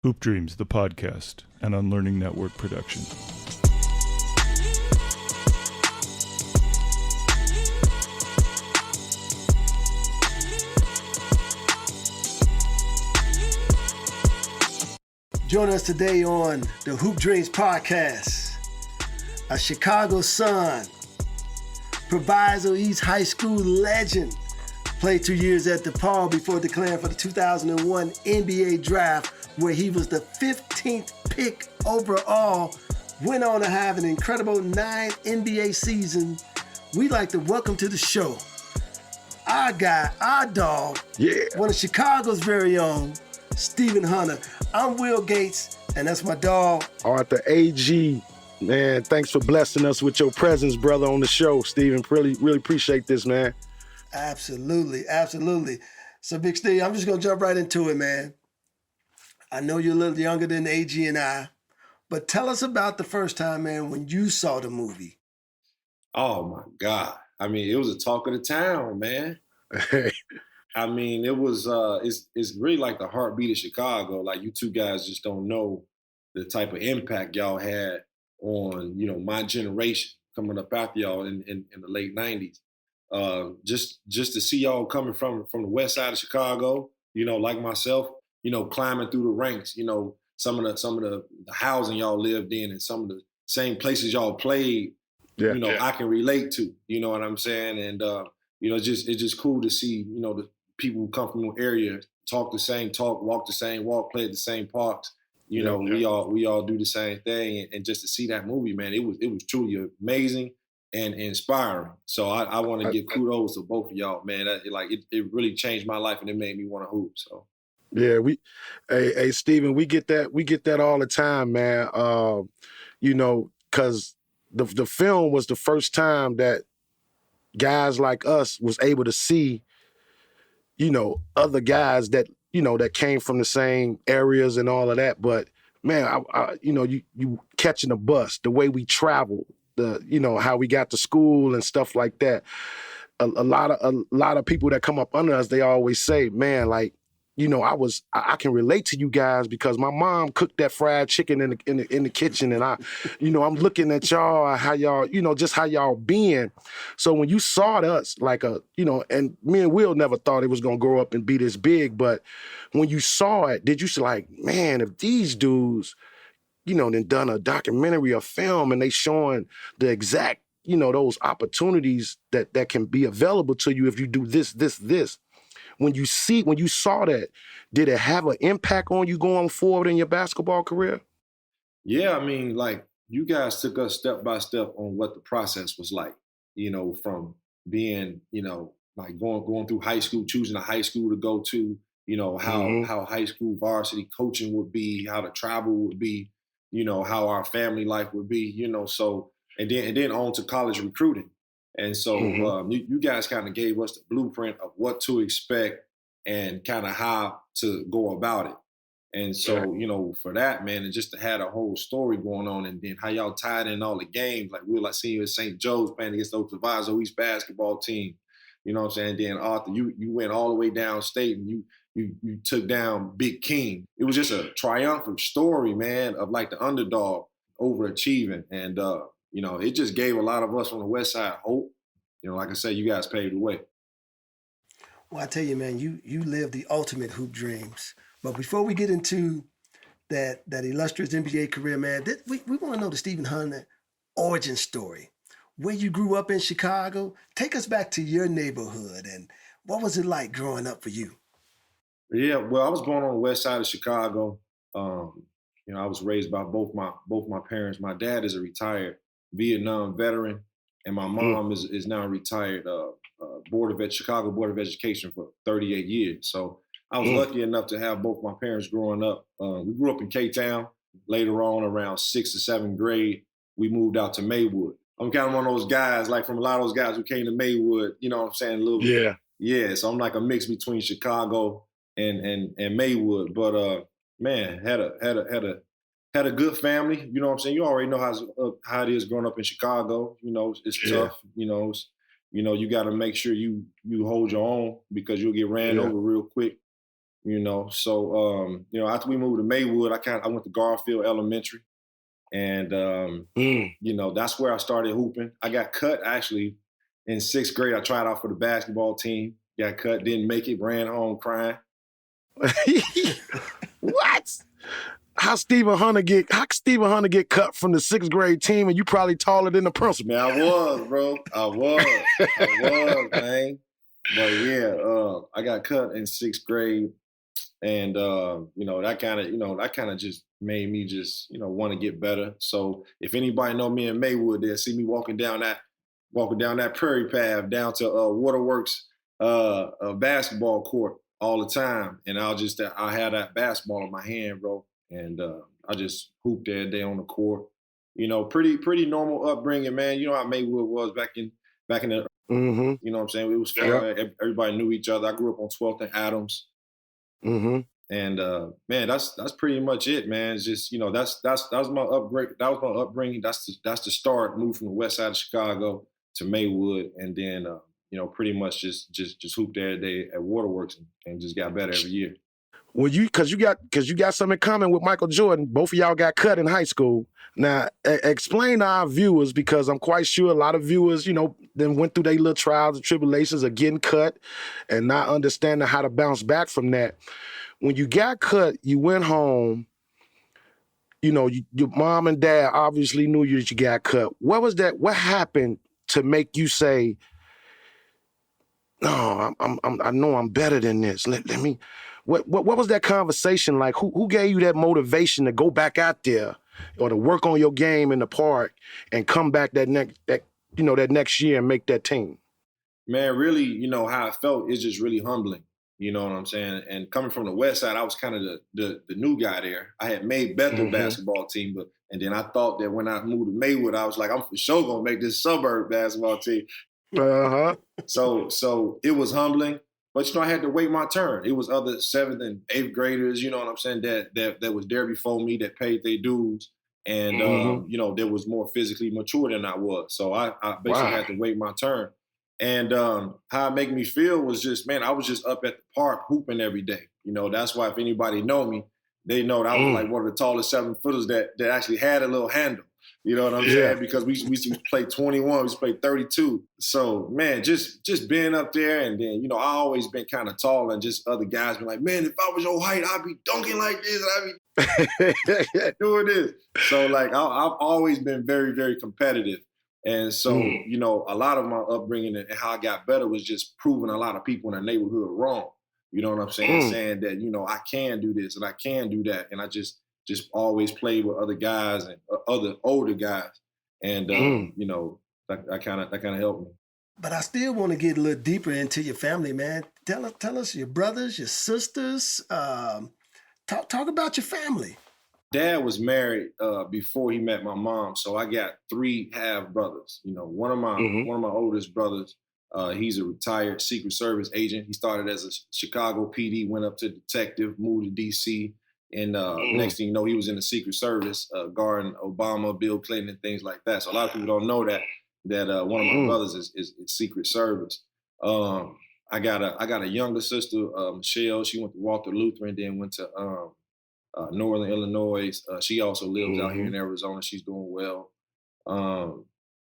Hoop Dreams, the podcast, an Unlearning Network production. Join us today on the Hoop Dreams podcast. A Chicago Sun, Proviso East High School legend, played 2 years at DePaul before declaring for the 2001 NBA draft, where he was the 15th pick overall, went on to have an incredible 9 NBA seasons. We'd like to welcome to the show our guy, our dog, one of Chicago's very own, Stephen Hunter. I'm Will Gates, and that's my dog, Arthur Agee. Man, thanks for blessing us with your presence, brother, on the show, Stephen. Really appreciate this, man. Absolutely. So, Big Steve, I'm just going to jump right into it, man. I know you're a little younger than Agee and I, but tell us about the first time, man, when you saw the movie. Oh, my God. I mean, it was a talk of the town, man. I mean, it was, it's really like the heartbeat of Chicago. Like, you two guys just don't know the type of impact y'all had on, my generation coming up after y'all in the late 90s. Just to see y'all coming from the west side of Chicago, like myself, climbing through the ranks, some of the housing y'all lived in and some of the same places y'all played, I can relate to, you know what I'm saying? And, it's just cool to see, the people who come from the area talk the same talk, walk the same walk, play at the same parks. We all do the same thing. And just to see that movie, man, it was truly amazing and inspiring. So I want to give kudos to both of y'all, man. It really changed my life and it made me want to hoop. So yeah, hey Stephen, we get that all the time, man. Because the film was the first time that guys like us was able to see, other guys that that came from the same areas and all of that. But man, you catching a bus, the way we traveled, how we got to school and stuff like that. A lot of people that come up under us, they always say, man, like, I can relate to you guys because my mom cooked that fried chicken in the kitchen, and I'm looking at y'all, how y'all, just how y'all being. So when you saw us, like and me and Will never thought it was gonna grow up and be this big, but when you saw it, did you say like, man, if these dudes, then done a documentary or film and they showing the exact, those opportunities that can be available to you if you do this. When you saw that, did it have an impact on you going forward in your basketball career? Yeah, I mean, like, you guys took us step by step on what the process was like, from being, like going through high school, choosing a high school to go to, how high school varsity coaching would be, how the travel would be, how our family life would be, so, and then on to college recruiting. And so you guys kind of gave us the blueprint of what to expect and kind of how to go about it. And so, for that, man, and just to have a whole story going on and then how y'all tied in all the games, like we were like seeing you at St. Joe's playing against the Proviso East basketball team. You know what I'm saying? Then Arthur, you went all the way downstate and you took down Big King. It was just a triumphant story, man, of like the underdog overachieving. And it just gave a lot of us on the West Side hope. Like I said, you guys paved the way. Well, I tell you, man, you live the ultimate hoop dreams. But before we get into that illustrious NBA career, man, we want to know the Stephen Hunter origin story. Where you grew up in Chicago, take us back to your neighborhood and what was it like growing up for you? Yeah, well, I was born on the West Side of Chicago. I was raised by both my parents. My dad is a retired Vietnam veteran, and my mom is now retired Chicago Board of Education for 38 years. So I was lucky enough to have both my parents growing up. We grew up in K-Town. Later on, around 6th or 7th grade, we moved out to Maywood. I'm kind of one of those guys, like from a lot of those guys who came to Maywood, you know what I'm saying? A little bit. Yeah, so I'm like a mix between Chicago and Maywood. But man, had a good family. You know what I'm saying? You already know how it is growing up in Chicago. It's tough. You got to make sure you hold your own because you'll get ran over real quick. you know. So, you know, after we moved to Maywood, I went to Garfield Elementary. And, you know, that's where I started hooping. I got cut actually in 6th grade. I tried out for the basketball team, got cut, didn't make it, ran home crying. What? How Stephen Hunter get cut from the 6th grade team, and you probably taller than the principal? Man, I was, bro. I was, man. But yeah, I got cut in 6th grade, and you know, that kind of just made me just, you know, want to get better. So if anybody know me in Maywood, they'll see me walking down that prairie path down to Waterworks basketball court all the time, and I had that basketball in my hand, bro, and I just hooped every day on the court. You know, pretty normal upbringing, man. You know how Maywood was back in the, Mm-hmm. you know what I'm saying? It was fun. Yeah. Everybody knew each other. I grew up on 12th and Adams. Mm-hmm. And man, that's pretty much it, man. It's just, you know, that was my upbringing. That was my upbringing. That's the start. Moved from the west side of Chicago to Maywood, and then you know, pretty much just hooped every day at Waterworks and just got better every year. Well, because you got something in common with Michael Jordan. Both of y'all got cut in high school. Now, explain to our viewers, because I'm quite sure a lot of viewers, you know, then went through their little trials and tribulations of getting cut and not understanding how to bounce back from that. When you got cut, you went home. You know, your mom and dad obviously knew that you got cut. What was that? What happened to make you say, "No, I know I'm better than this. Let me." What was that conversation like? Who gave you that motivation to go back out there or to work on your game in the park and come back that next year and make that team? Man, really, you know, how I felt is just really humbling. You know what I'm saying? And coming from the west side, I was kind of the new guy there. I had made Bethel basketball team, and then I thought that when I moved to Maywood, I was like, I'm for sure gonna make this suburb basketball team. So it was humbling, but you know, I had to wait my turn. It was other 7th and 8th graders, you know what I'm saying, that was there before me, that paid their dues, and you know, that was more physically mature than I was. So I basically had to wait my turn. And how it made me feel was just, man, I was just up at the park hooping every day. You know, that's why if anybody know me, they know that I was like one of the tallest 7-footers that actually had a little handle. You know what I'm saying? Because we used to play 21, we used to play 32. So, man, just being up there, and then, you know, I always been kind of tall, and just other guys be like, man, if I was your height, I'd be dunking like this, and I'd be doing this. So, like, I've always been very, very competitive. And so, you know, a lot of my upbringing and how I got better was just proving a lot of people in the neighborhood wrong. You know what I'm saying? Saying that, you know, I can do this and I can do that. And I just always played with other guys and other older guys. And, you know, that kind of helped me. But I still want to get a little deeper into your family, man. Tell us your brothers, your sisters. Talk about your family. Dad was married before he met my mom, so I got 3 half brothers. You know, one of my oldest brothers, he's a retired Secret Service agent. He started as a Chicago PD, went up to detective, moved to DC, and next thing you know, he was in the Secret Service, guarding Obama, Bill Clinton, and things like that. So a lot of people don't know that one of my brothers is Secret Service. I got a younger sister, Michelle. She went to Walter Lutheran, then went to Northern Illinois. She also lives out here in Arizona. She's doing well.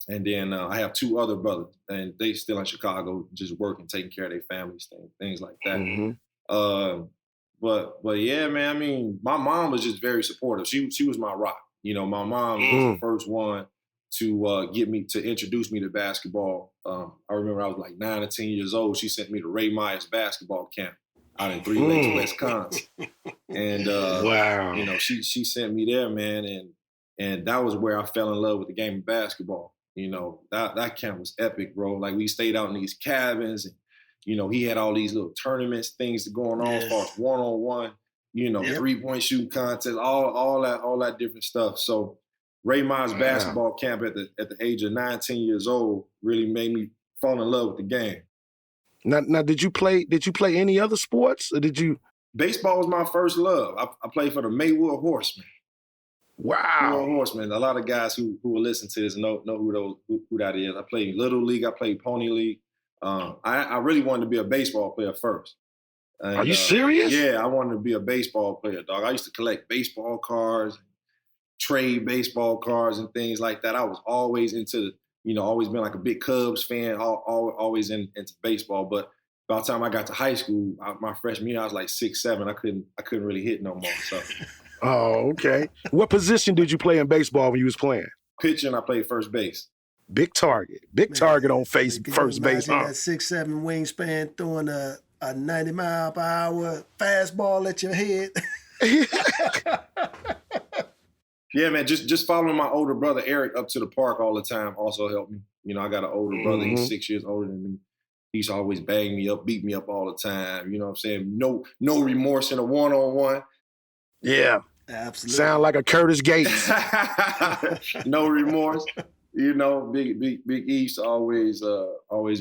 And then I have 2 other brothers, and they still in Chicago, just working, taking care of their families, things like that. But yeah, man, I mean, my mom was just very supportive. She was my rock. You know, my mom was the first one to introduce me to basketball. I remember I was like 9 or 10 years old. She sent me to Ray Myers basketball camp out in 3 Lakes, Wisconsin. And wow, you know, she sent me there, man, and that was where I fell in love with the game of basketball. You know, that camp was epic, bro. Like, we stayed out in these cabins, and you know, he had all these little tournaments, things going on as far as one-on-one, you know, 3-point shooting contests, all that different stuff. So Ray Myers basketball camp at the age of 19 years old really made me fall in love with the game. Now, did you play any other sports, or did you? Baseball was my first love. I played for the Maywood Horsemen. Wow. Maywood Horsemen. A lot of guys who will listen to this know who that is. I played Little League. I played Pony League. I really wanted to be a baseball player first. And, Are you serious? Yeah, I wanted to be a baseball player, dog. I used to collect baseball cards, trade baseball cards and things like that. I was always into, always been like a big Cubs fan, always into baseball. But by the time I got to high school, my freshman year, I was like 6'7". I couldn't really hit no more. So. Oh, okay. What position did you play in baseball when you was playing? Pitching, I played first base. Big target. Big target on first base. That 6'7" wingspan throwing a 90-mile-per-hour fastball at your head. Yeah, man, just following my older brother Eric up to the park all the time also helped me. I got an older brother. He's 6 years older than me. He's always bang me up, beat me up all the time. You know what I'm saying? No remorse in a one-on-one. Yeah. Absolutely. Sound like a Curtis Gates. No remorse. Big East always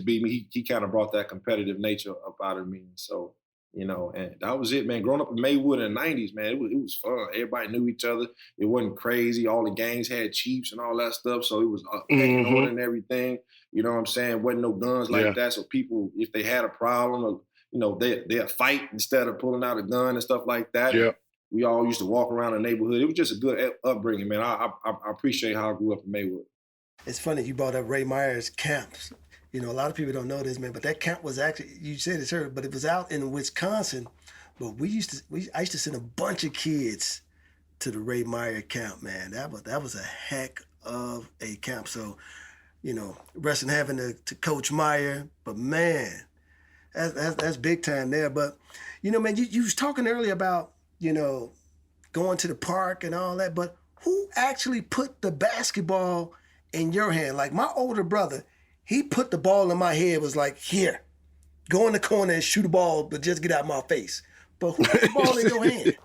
beat me. He kind of brought that competitive nature up out of me. So, and that was it, man. Growing up in Maywood in the 90s, man, it was fun. Everybody knew each other. It wasn't crazy. All the gangs had chiefs and all that stuff. So it was order and everything. You know what I'm saying? Wasn't no guns like that. So people, if they had a problem, they'd fight instead of pulling out a gun and stuff like that. Yeah. We all used to walk around the neighborhood. It was just a good upbringing, man. I appreciate how I grew up in Maywood. It's funny you brought up Ray Meyer's camps. A lot of people don't know this, man, but that camp was actually, you said it's earlier, but it was out in Wisconsin. But I used to send a bunch of kids to the Ray Meyer camp, man. That was a heck of a camp. So, rest in heaven to Coach Meyer. But man, that's big time there. But, man, you was talking earlier about, going to the park and all that, but who actually put the basketball in your hand? Like my older brother, he put the ball in my head, was like, here, go in the corner and shoot a ball, but just get out of my face. But who put the ball in your hand?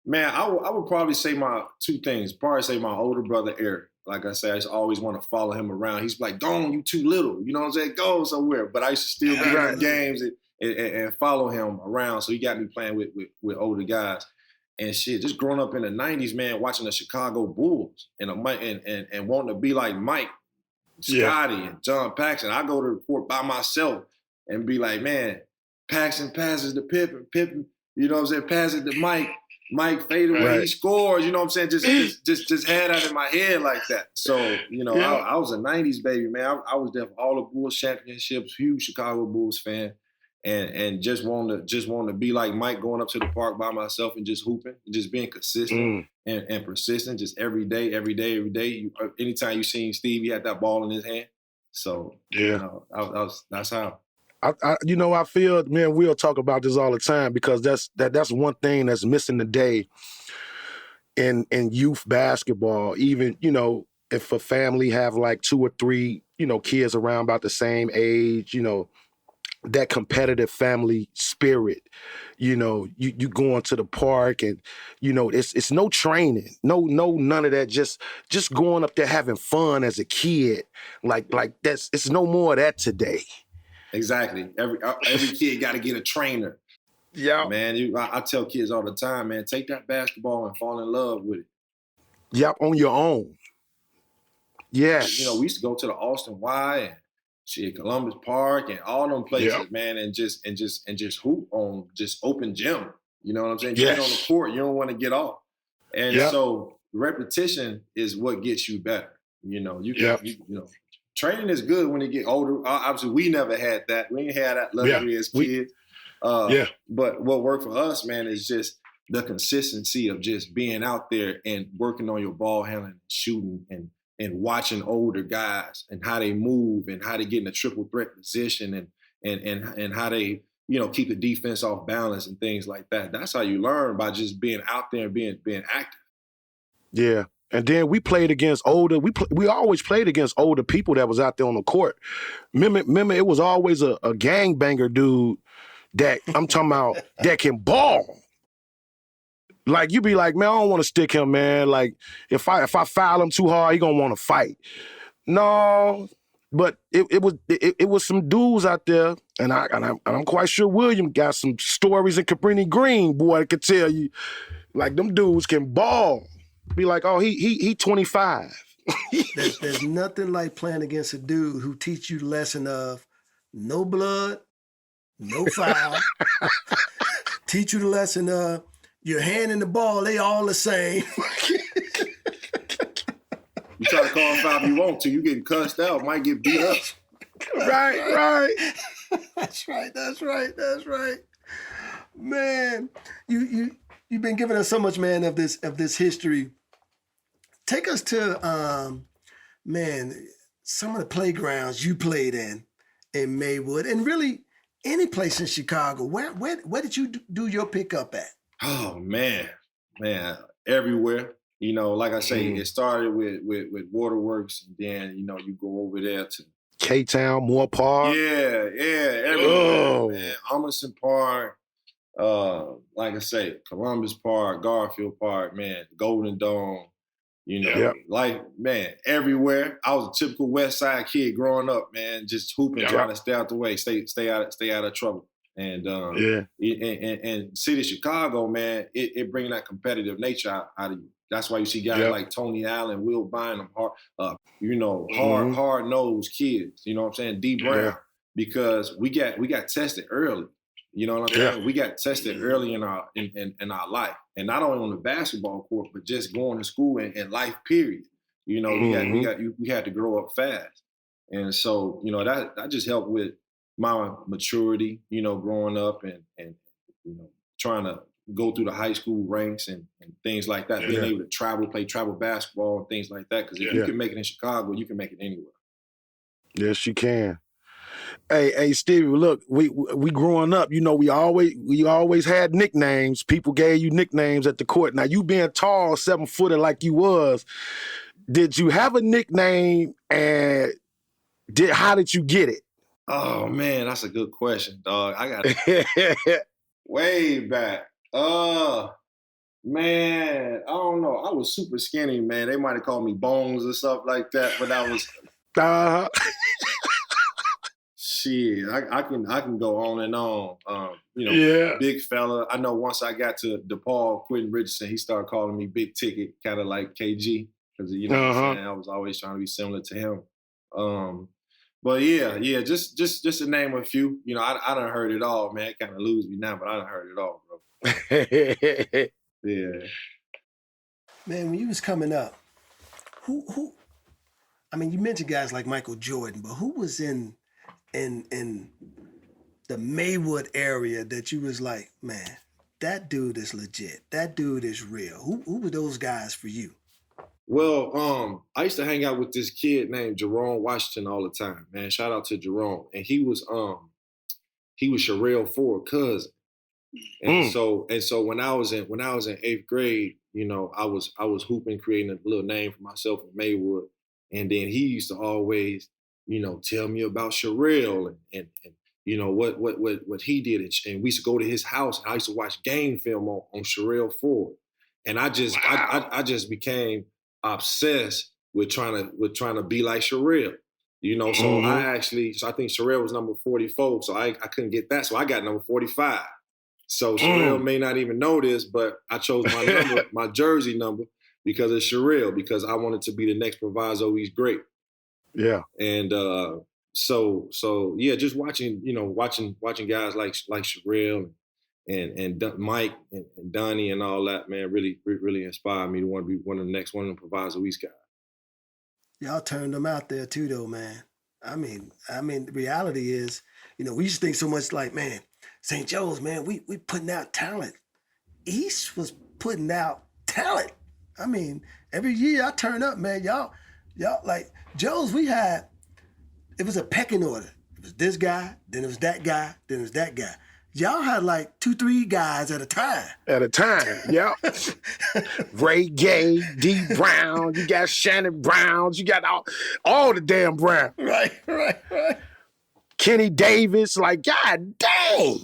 Man, I would probably say my two things. Probably say my older brother, Eric. Like I said, I used to always want to follow him around. He's like, go on, you too little. You know what I'm saying? Go somewhere. But I used to still be in games and follow him around. So he got me playing with older guys. And shit, just growing up in the 90s, man, watching the Chicago Bulls and wanting to be like Mike, Scotty, and John Paxson. I go to the court by myself and be like, man, Paxson passes to Pippen, you know what I'm saying, passes to Mike fade away, he scores, you know what I'm saying, just had that in my head like that. So, I was a 90s baby, man. I was there for all the Bulls championships, huge Chicago Bulls fan. And just wanting to be like Mike, going up to the park by myself and just hooping, and just being consistent and persistent, just every day. Anytime you seen Steve, he had that ball in his hand. So that's how. I feel, man, we'll talk about this all the time because that's one thing that's missing today in youth basketball. Even if a family have like 2 or 3 kids around about the same age, that competitive family spirit, you going to the park and, it's no training, none of that. Just going up there having fun as a kid. Like it's no more of that today. Exactly. Every kid got to get a trainer. Yeah, man. I tell kids all the time, man, take that basketball and fall in love with it. Yep, on your own. Yes. We used to go to the Austin Y and Columbus Park and all them places, man, and just hoop on just open gym. You know what I'm saying? Get on the court, you don't want to get off. And so repetition is what gets you better. Training is good when you get older. Obviously, we never had that. We didn't have that luxury as kids. But what worked for us, man, is just the consistency of just being out there and working on your ball handling, shooting, and watching older guys and how they move and how they get in a triple threat position and how they, keep the defense off balance and things like that. That's how you learn, by just being out there and being active. Yeah. And then we played against we always played against older people that was out there on the court. Remember it was always a gangbanger dude that I'm talking about that can ball. Like, you be like, man, I don't want to stick him, man. Like, if I foul him too hard, he gonna want to fight. No, but it was some dudes out there, and I'm quite sure William got some stories in Cabrini Green, boy, I could tell you. Like, them dudes can ball. Be like, oh, he 25. There's nothing like playing against a dude who teach you the lesson of no blood, no foul, teach you the lesson of your hand and the ball, they all the same. You try to call foul if you want to, you getting cussed out, might get beat up. Right. That's right. Man, you've been giving us so much, man, of this history. Take us to man, some of the playgrounds you played in Maywood, and really any place in Chicago. Where did you do your pickup at? Oh man, everywhere. You know, like I say, it started with Waterworks, and then you go over there to K-Town, Moore Park. Yeah, everywhere. Man. Emerson Park, like I say, Columbus Park, Garfield Park, man, Golden Dome. Like, man, everywhere. I was a typical West Side kid growing up, man, just hooping, trying to stay out the way, stay out of trouble. And and city of Chicago, man, it brings that competitive nature out of you. That's why you see guys like Tony Allen, Will Bynum, hard-nosed kids. You know what I'm saying? D Brown, because we got tested early. You know what I'm saying? We got tested early in our life, and not only on the basketball court, but just going to school and life. Period. We had to grow up fast, and so that just helped with my maturity. Growing up and trying to go through the high school ranks and things like that. Being able to play travel basketball and things like that. Because if you can make it in Chicago, you can make it anywhere. Yes, you can. Hey, Stevie, look, we growing up, we always had nicknames. People gave you nicknames at the court. Now, you being tall, 7-footer like you was, did you have a nickname, and how did you get it? Oh, man, that's a good question, dog. I got it way back. Man, I don't know. I was super skinny, man. They might have called me Bones or stuff like that, but I was... Shit, I can go on and on. Big fella. I know once I got to DePaul, Quentin Richardson, he started calling me Big Ticket, kind of like KG, because what I'm saying, I was always trying to be similar to him. But yeah, just to name a few. I done heard it all, man. It kind of lose me now, but I done heard it all, bro. Yeah. Man, when you was coming up, who? I mean, you mentioned guys like Michael Jordan, but who was in the Maywood area that you was like, man, that dude is legit. That dude is real. Who were those guys for you? Well, I used to hang out with this kid named Jerome Washington all the time, man. Shout out to Jerome. And he was Sherelle Ford cousin. And so when I was in 8th grade, I was hooping, creating a little name for myself in Maywood. And then he used to always, tell me about Sherelle and what he did. And we used to go to his house, and I used to watch game film on Sherelle Ford. And I just became obsessed with trying to be like Sherelle. So I think Sherelle was number 44, so I couldn't get that. So I got number 45. So Sherelle may not even know this, but I chose my number, my jersey number, because of Sherelle, because I wanted to be the next Proviso East great. Yeah. And so yeah, just watching guys like Sherelle and Mike and Donnie and all that, man, really inspired me to want to be one of the Proviso East guys. Y'all turned them out there too, though, man. I mean, the reality is, we used to think so much like, man, St. Joe's, man, we putting out talent. East was putting out talent. I mean, every year I turn up, man, y'all like Joe's, it was a pecking order. It was this guy, then it was that guy, then it was that guy. Y'all had like 2-3 guys at a time. Yeah. Ray Gay, D Brown, you got Shannon Browns, you got all the damn Brown. Right. Kenny Davis, like, God dang.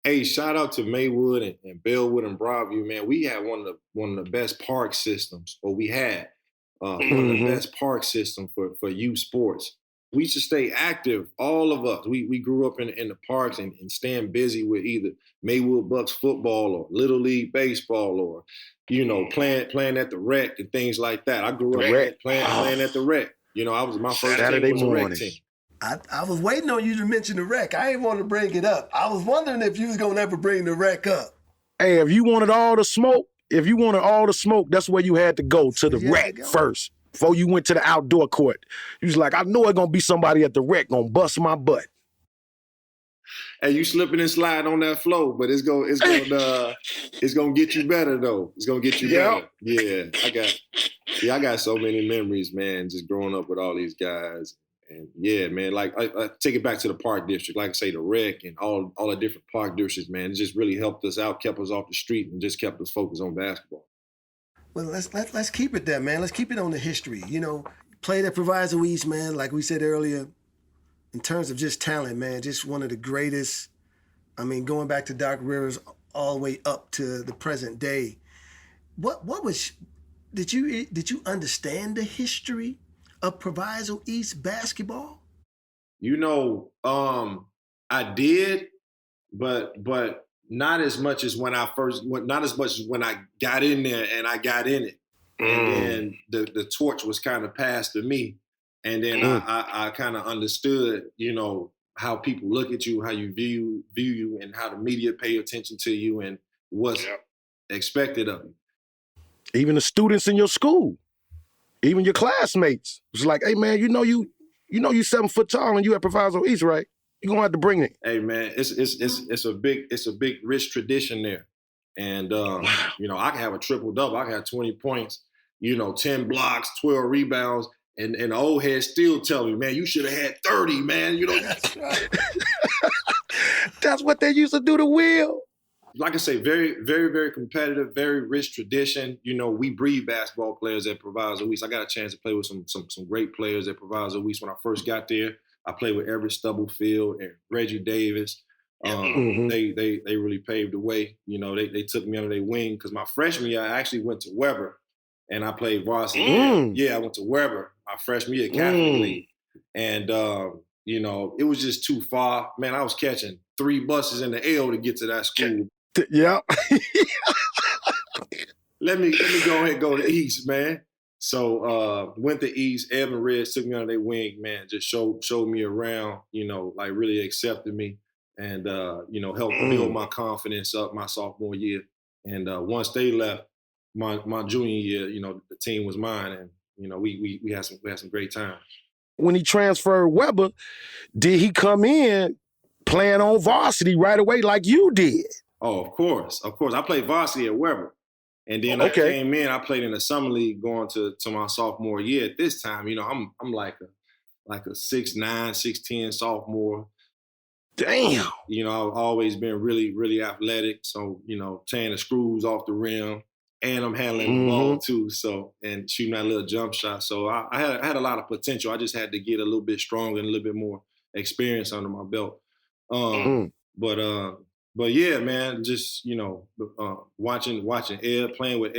Hey, shout out to Maywood and Bellwood and Broadview, man. We had one of the best park systems, or we had one of the best park systems for youth sports. We used to stay active, all of us. We grew up in the parks and staying busy with either Maywood Bucks football or Little League baseball or, playing at the rec and things like that. I grew up playing at the rec. I was my first Saturday team was a rec morning. team. I was waiting on you to mention the rec. I ain't want to bring it up. I was wondering if you was going to ever bring the rec up. Hey, if you wanted all the smoke, that's where you had to go, to the rec first. Before you went to the outdoor court. You was like, I know it's gonna be somebody at the rec gonna bust my butt. Hey, you slipping and sliding on that floor, but it's gonna get you better though. It's gonna get you better. Yeah, I got so many memories, man, just growing up with all these guys. And yeah, man, like I take it back to the park district, like I say, the rec and all the different park districts, man. It just really helped us out, kept us off the street, and just kept us focused on basketball. Well, let's keep it there, man. Let's keep it on the history. You know, played at Proviso East, man. Like we said earlier, in terms of just talent, man, just one of the greatest. I mean, going back to Doc Rivers all the way up to the present day. What was? Did you understand the history of Proviso East basketball? You know, I did, but not as much as when I got in there and I got in it. And then the torch was kind of passed to me. And then I kind of understood, you know, how people look at you, how you view you, and how the media pay attention to you and what's expected of you. Even the students in your school, even your classmates. It's like, hey man, you know you 7 foot tall and you at Proviso East, right? You're gonna have to bring it. Hey man, it's a big rich tradition there. And you know, I can have a triple double, I can have 20 points, you know, 10 blocks, 12 rebounds, and the old heads still tell me, man, you should have had 30, man. You know, that's right. That's what they used to do to Will. Like I say, very, very, very competitive, very rich tradition. You know, we breed basketball players at Proviso East. I got a chance to play with some great players at Proviso East. When I first got there, I played with Everett Stubblefield and Reggie Davis. They really paved the way. You know, they took me under their wing because my freshman year, I actually went to Weber and I played varsity. Yeah, I went to Weber my freshman year, Catholic League. And, you know, it was just too far. Man, I was catching 3 buses in the L to get to that school. Yeah. Let me go ahead and go to East, man. So went to East. Evan Reds took me under their wing, man. Just showed me around, you know, like really accepted me and, you know, helped build my confidence up my sophomore year. And once they left my junior year, you know, the team was mine. And, you know, we had some great times. When he transferred Weber, did he come in playing on varsity right away like you did? Oh, of course. I played varsity at Weber. And then I came in, I played in the summer league going to my sophomore year. At this time, you know, I'm like a 6'9", 6'10" sophomore. Damn. You know, I've always been really, really athletic. So, you know, tearing the screws off the rim. And I'm handling the ball too, so, and shooting that little jump shot. So I had a lot of potential. I just had to get a little bit stronger and a little bit more experience under my belt. But yeah, man, just, you know, watching Ed, playing with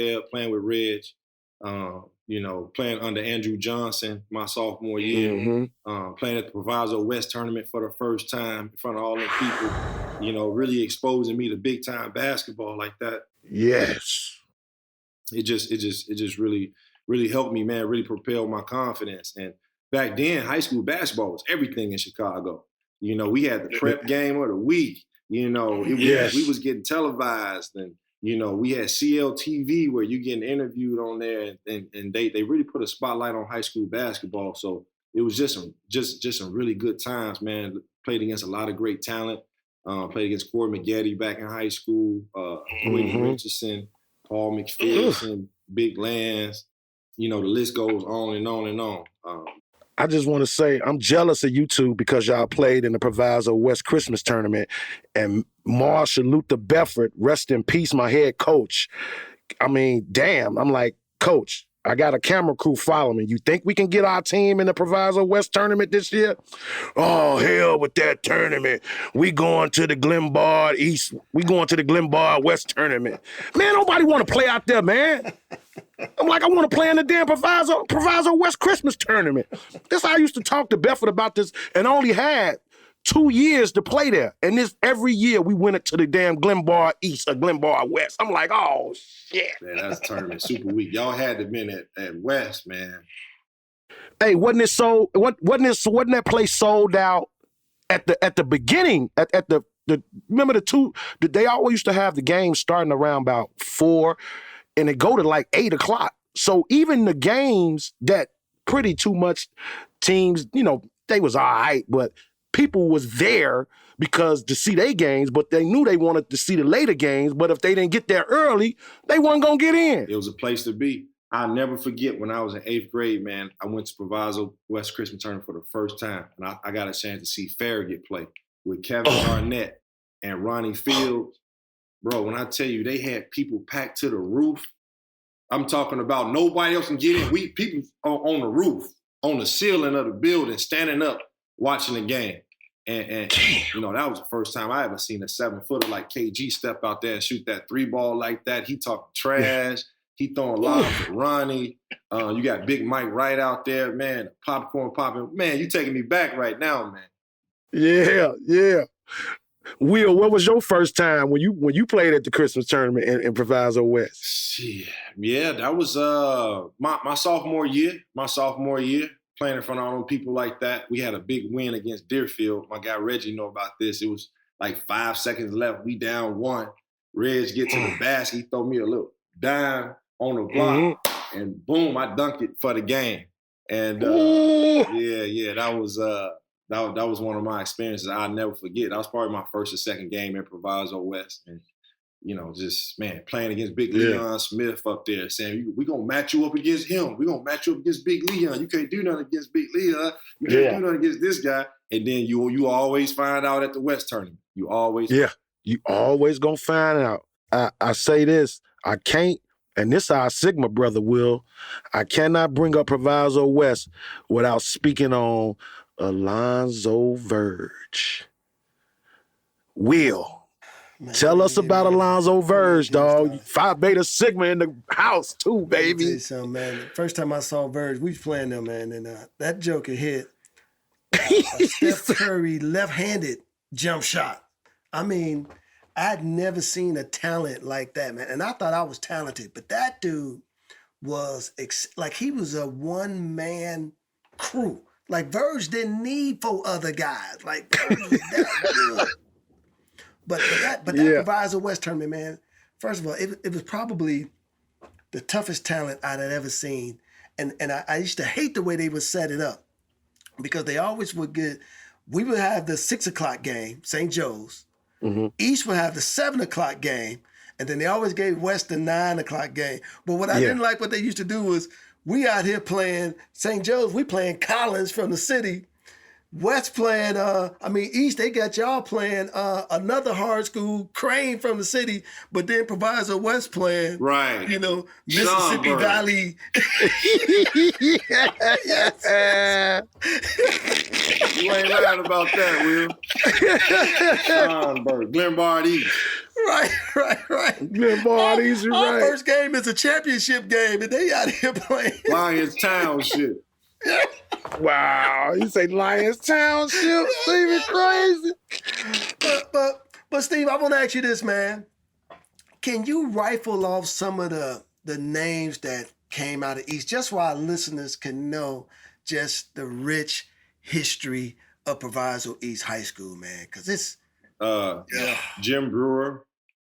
Reg, you know, playing under Andrew Johnson my sophomore year, playing at the Proviso West tournament for the first time in front of all them people, you know, really exposing me to big time basketball like that. Yes. It just really, really helped me, man, really propelled my confidence. And back then, high school basketball was everything in Chicago. You know, we had the prep game of the week. You know, we was getting televised, and, you know, we had CLTV where you getting interviewed on there, and they really put a spotlight on high school basketball. So it was just some really good times, man. Played against a lot of great talent. Played against Corey McGetty back in high school, Whitney Richardson, Paul McPherson, Big Lance, you know, the list goes on and on and on. I just want to say I'm jealous of you two because y'all played in the Proviso West Christmas tournament. And Marshall Luther Befford, rest in peace, my head coach. I mean, damn, I'm like, Coach, I got a camera crew following me. You think we can get our team in the Proviso West tournament this year? Oh, hell with that tournament. We going to the Glenbard East. We going to the Glenbard West tournament. Man, nobody want to play out there, man. I'm like, I want to play in the damn Proviso West Christmas tournament. That's how I used to talk to Befford about this, and only had 2 years to play there. And this every year we went to the damn Glenbard East or Glenbard West. I'm like, oh shit. Man, that's tournament super weak. Y'all had to been at West, man. Hey, wasn't that place sold out at the beginning, at the remember they always used to have the game starting around about 4 and it go to like 8 o'clock. So even the games that pretty too much teams, they was all right, but people was there because to see their games, but they knew they wanted to see the later games, but if they didn't get there early, they wasn't going to get in. It was a place to be. I'll never forget when I was in 8th grade, man, I went to Proviso West Christmas Tournament for the first time, and I got a chance to see Farragut play with Kevin Garnett and Ronnie Fields. Bro, when I tell you they had people packed to the roof, I'm talking about nobody else can get in. People on the roof, on the ceiling of the building, standing up, watching the game. And that was the first time I ever seen a 7-footer like KG step out there and shoot that 3-ball like that. He talking trash. He throwing lobs to Ronnie. You got Big Mike right out there, man. Popcorn popping. Man, you taking me back right now, man. Yeah. Will, what was your first time when you played at the Christmas tournament in Proviso West? Yeah, that was my sophomore year. Playing in front of all them people like that. We had a big win against Deerfield. My guy Reggie know about this. It was like 5 seconds left. We down 1. Reg get to the basket. He throw me a little dime on the block, and boom, I dunked it for the game. And that was one of my experiences I'll never forget. That was probably my first or second game in Proviso West, and just playing against Big Leon Smith up there, saying we gonna match you up against him. We gonna match you up against Big Leon. You can't do nothing against Big Leon. You can't do nothing against this guy. And then you always find out at the West tournament. You always gonna find out. I say this, I can't. And this our Sigma brother, Will. I cannot bring up Proviso West without speaking on Alonzo Verge. Will, tell us about Alonzo Verge, dog. Phi Beta Sigma in the house too, baby. Tell you something, man. The first time I saw Verge, we was playing them, man, and that joker hit a Steph Curry left-handed jump shot. I mean, I'd never seen a talent like that, man. And I thought I was talented, but that dude was he was a one-man crew. Like Verge didn't need 4 other guys. Like Verge was that good. But that Proviso West tournament, man, first of all, it was probably the toughest talent I'd ever seen. And I used to hate the way they would set it up because they always would we would have the 6 o'clock game, St. Joe's. Mm-hmm. East would have the 7 o'clock game, and then they always gave West the 9 o'clock game. But what I didn't like what they used to do was we out here playing St. Joe's, we playing Collins from the city. West playing, East, they got y'all playing another hard school, Crane from the city, but then Proviso West playing, right? Mississippi Valley. You ain't lying about that, Will. Schaumburg, Glenbard East. Right. Glenbard East, you're right. Our first game is a championship game, and they out here playing Lions Township. Wow, you say Lions Township? Steve, crazy. But Steve, I want to ask you this, man. Can you rifle off some of the names that came out of East, just so our listeners can know just the rich history of Proviso East High School, man? Because it's Jim Brewer,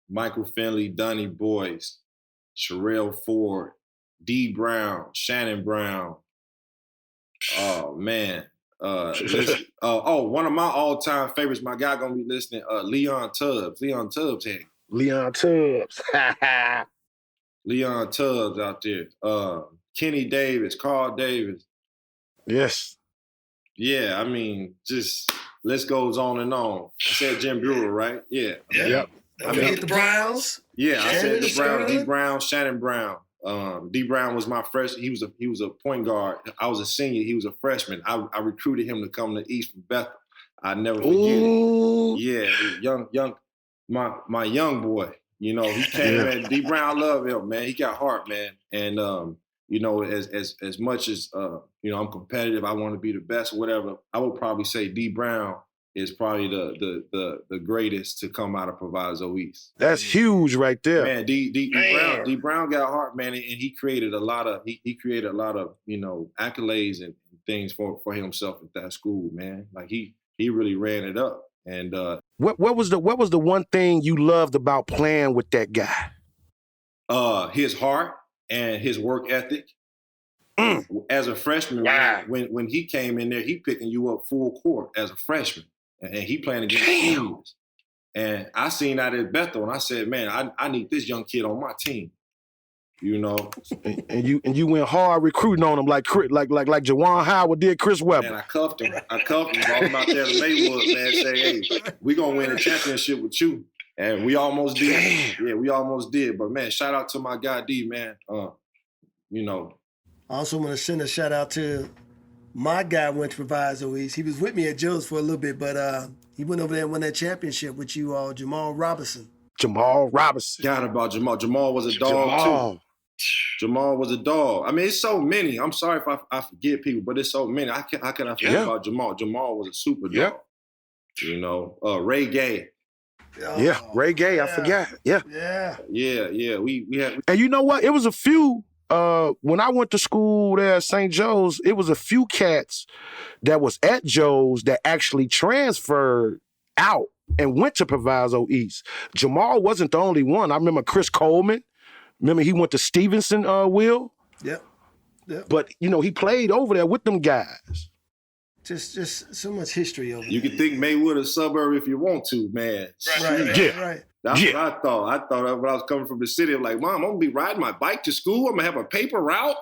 Michael Finley, Donnie Boyce, Sherelle Ford, D. Brown, Shannon Brown. Oh man. One of my all-time favorites, my guy gonna be listening, Leon Tubbs. Leon Tubbs out there. Kenny Davis, Carl Davis. Yes. Yeah, I mean, just list goes on and on. I said Jim Brewer, right? Yeah. Yep. The Browns. Yeah, I said the Browns, D. Brown, Shannon Brown. D. Brown was my freshman. He was a point guard. I was a senior. He was a freshman. I recruited him to come to East from Bethel. I never forget it. Yeah, young, my young boy. He came in. D. Brown, I love him, man. He got heart, man. And as much as I'm competitive, I want to be the best or whatever. I would probably say D. Brown is probably the greatest to come out of Proviso East. That's huge right there. Man, D. Brown got heart, man, and he created a lot of accolades and things for himself at that school, man. Like he really ran it up. And what was the one thing you loved about playing with that guy? His heart and his work ethic. As a freshman, when he came in there, he picking you up full court as a freshman, and he playing against seniors. And I seen that at Bethel, and I said, man, I need this young kid on my team. You know, and you went hard recruiting on him like Jawan Howard did Chris Webber. And I cuffed him. Brought him out there to Maywood, man. Say, hey, we gonna win a championship with you, and we almost did. Damn. Yeah, we almost did. But man, shout out to my guy D, man. You know. I also want to send a shout out to my guy went to Proviso East. He was with me at Joe's for a little bit, but he went over there and won that championship with you all, Jamal Robinson. Got about Jamal. Jamal was a dog too. Jamal was a dog. I mean, it's so many. I'm sorry if I forget people, but it's so many. How can I forget about Jamal? Jamal was a super dog. You know, Ray Gay. Ray Gay. I forgot. Yeah. We had. And you know what? It was a few. When I went to school there at St. Joe's, it was a few cats that was at Joe's that actually transferred out and went to Proviso East. Jamal wasn't the only one. I remember Chris Coleman. Remember he went to Stevenson, Will? Yep. But, you know, he played over there with them guys. Just so much history over there. You can think Maywood a suburb if you want to, man. Right. That's what I thought. I thought when I was coming from the city, I'm like, Mom, I'm going to be riding my bike to school. I'm going to have a paper route.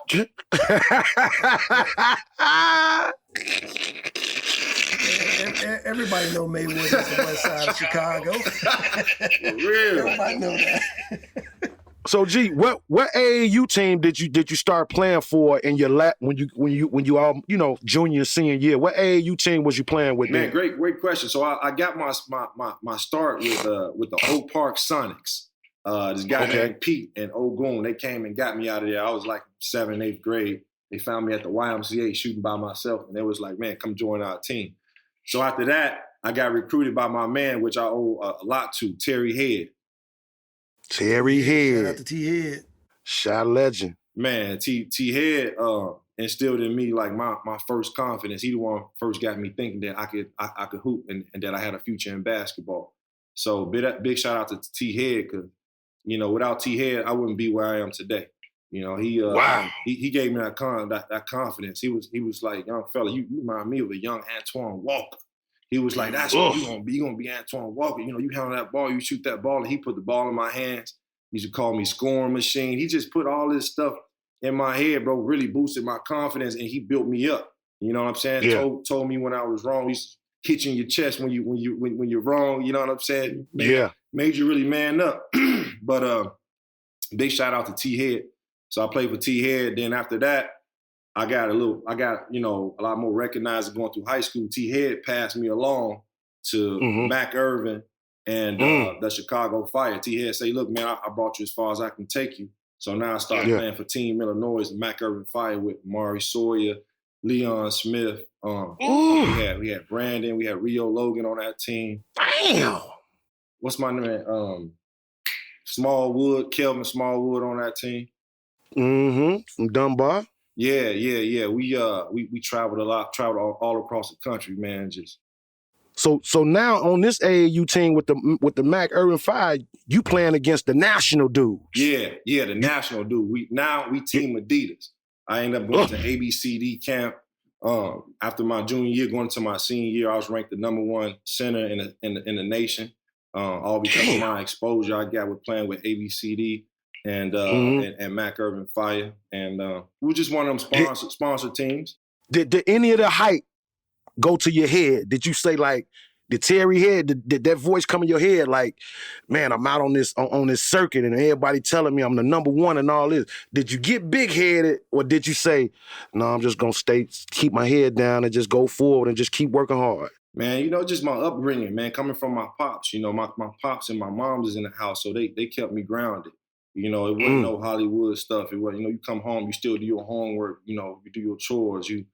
Everybody know Maywood is the west side of Chicago. For real. Everybody know that. So, G, what AAU team did you start playing for in your when you all, you know, junior senior year? What AAU team was you playing with? Man, then? great question. So I got my start with the Oak Park Sonics. This guy named Pete and Ogun, they came and got me out of there. I was like 7th, 8th grade. They found me at the YMCA shooting by myself, and they was like, man, come join our team. So after that, I got recruited by my man, which I owe a lot to, Terry Head. Shout out to T-Head. Shot legend. Man, T-Head instilled in me like my first confidence. He the one first got me thinking that I could hoop and that I had a future in basketball. So big shout out to T-Head, because, you know, without T-Head, I wouldn't be where I am today. You know, he gave me that confidence. He was like, young fella, you remind me of a young Antoine Walker. He was like, that's what you're going to be. You're going to be Antoine Walker. You know, you handle that ball, you shoot that ball. And he put the ball in my hands. He used to call me scoring machine. He just put all this stuff in my head, bro, really boosted my confidence, and he built me up. You know what I'm saying? Yeah. Told me when I was wrong. He's hit you in your chest when you're wrong. You know what I'm saying? Made you really man up. But big shout out to T-Head. So I played for T-Head. Then after that, I got you know, a lot more recognized going through high school. T-Head passed me along to Mac Irvin and the Chicago Fire. T-Head say, look, man, I brought you as far as I can take you. So now I started playing for Team Illinois, the Mac Irvin Fire with Amare Sawyer, Leon Smith. We had Brandon, we had Rio Logan on that team. Damn. What's my name? Kelvin Smallwood on that team. From Dunbar. Yeah. We traveled a lot, all across the country, man. Just so now on this AAU team with the Mac Irvin Fire, you playing against the national dudes. Yeah, the national dude. We team Adidas. I ended up going to ABCD camp. After my junior year, going into my senior year, I was ranked the #1 center in the nation. All because of my exposure I got with playing with ABCD. And Mac Irvin Fire, and we were just one of them sponsor teams. Did any of the hype go to your head? Did you say, like, did Terry Head, did that voice come in your head like, man, I'm out on this circuit and everybody telling me I'm the #1 and all this? Did you get big-headed, or did you say, no, I'm just going to keep my head down and just go forward and just keep working hard? Man, you know, just my upbringing, man, coming from my pops. You know, my pops and my mom was in the house, so they kept me grounded. You know, it wasn't no Hollywood stuff. It was, you know, you come home, you still do your homework. You know, you do your chores. You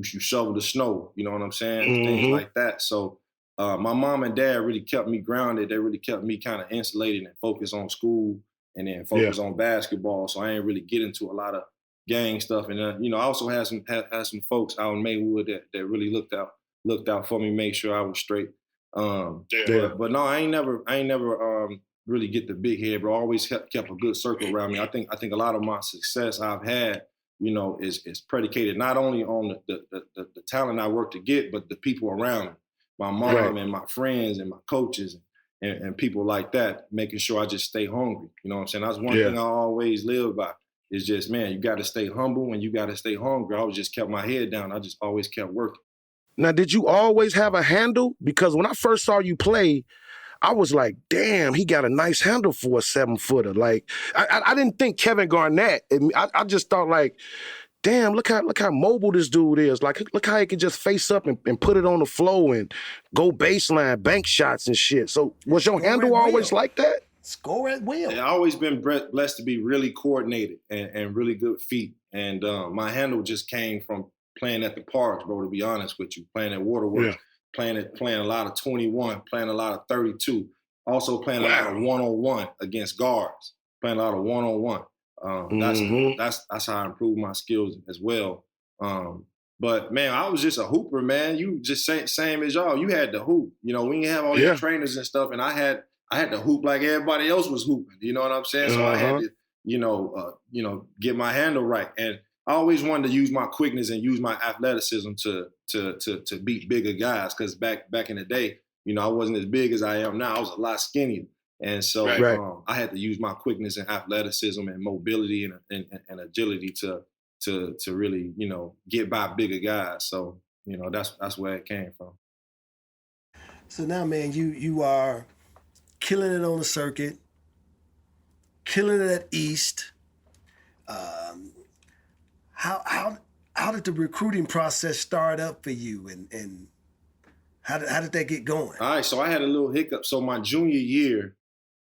shovel the snow. You know what I'm saying? Things like that. So my mom and dad really kept me grounded. They really kept me kind of insulated and focused on school, and then focused on basketball. So I ain't really get into a lot of gang stuff. And you know, I also had some folks out in Maywood that really looked out for me, made sure I was straight. But no, I ain't never really get the big head, bro. I always kept a good circle around me. I think a lot of my success I've had, is predicated not only on the talent I work to get, but the people around me, my mom and my friends and my coaches and people like that, making sure I just stay hungry. You know what I'm saying? That's one thing I always live by. It's just, man, you got to stay humble and you got to stay hungry. I always just kept my head down. I just always kept working. Now, did you always have a handle? Because when I first saw you play, I was like, damn, he got a nice handle for a 7-footer. Like, I didn't think Kevin Garnett. I just thought like, damn, look how mobile this dude is. Like, look how he can just face up and put it on the floor and go baseline, bank shots and shit. So was your handle always like that? Score at will. Yeah, I've always been blessed to be really coordinated and really good feet. And my handle just came from playing at the parks, bro, to be honest with you. Playing at Waterworks, playing a lot of 21, playing a lot of 32. Also playing a lot of one-on-one against guards. Playing a lot of one-on-one. That's how I improved my skills as well. But man, I was just a hooper, man. You just same as y'all. You had to hoop. We didn't have all these trainers and stuff, and I had to hoop like everybody else was hooping. You know what I'm saying? So I had to, get my handle right. And I always wanted to use my quickness and use my athleticism to beat bigger guys. Because back in the day, I wasn't as big as I am now. I was a lot skinnier. And so I had to use my quickness and athleticism and mobility and agility to really, get by bigger guys. So, that's where it came from. So now, man, you are killing it on the circuit, killing it at East. How did the recruiting process start up for you, and how did that get going? All right, so I had a little hiccup. So my junior year,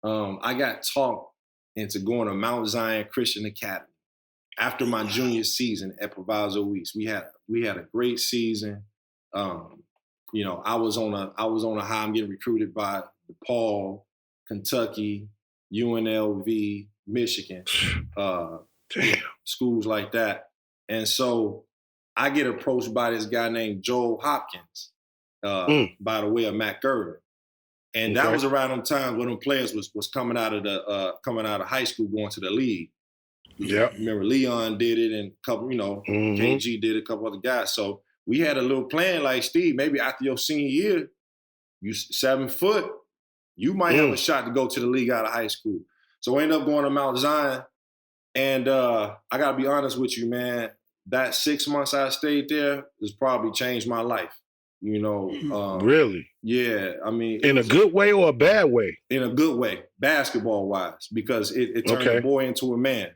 I got talked into going to Mount Zion Christian Academy after my junior season at Proviso East. We had a great season. I was on a high. I'm getting recruited by DePaul, Kentucky, UNLV, Michigan, schools like that. And so I get approached by this guy named Joel Hopkins, by the way of Matt Gervin. And that was around them times when them players was coming out of high school, going to the league. Yeah. Remember Leon did it and a couple, Agee did it, a couple other guys. So we had a little plan like, Steve, maybe after your senior year, you 7 foot, you might have a shot to go to the league out of high school. So I ended up going to Mount Zion. And I got to be honest with you, man, that 6 months I stayed there has probably changed my life. Really? Yeah. I mean, in a good way or a bad way? In a good way, basketball wise, because it turned the boy into a man.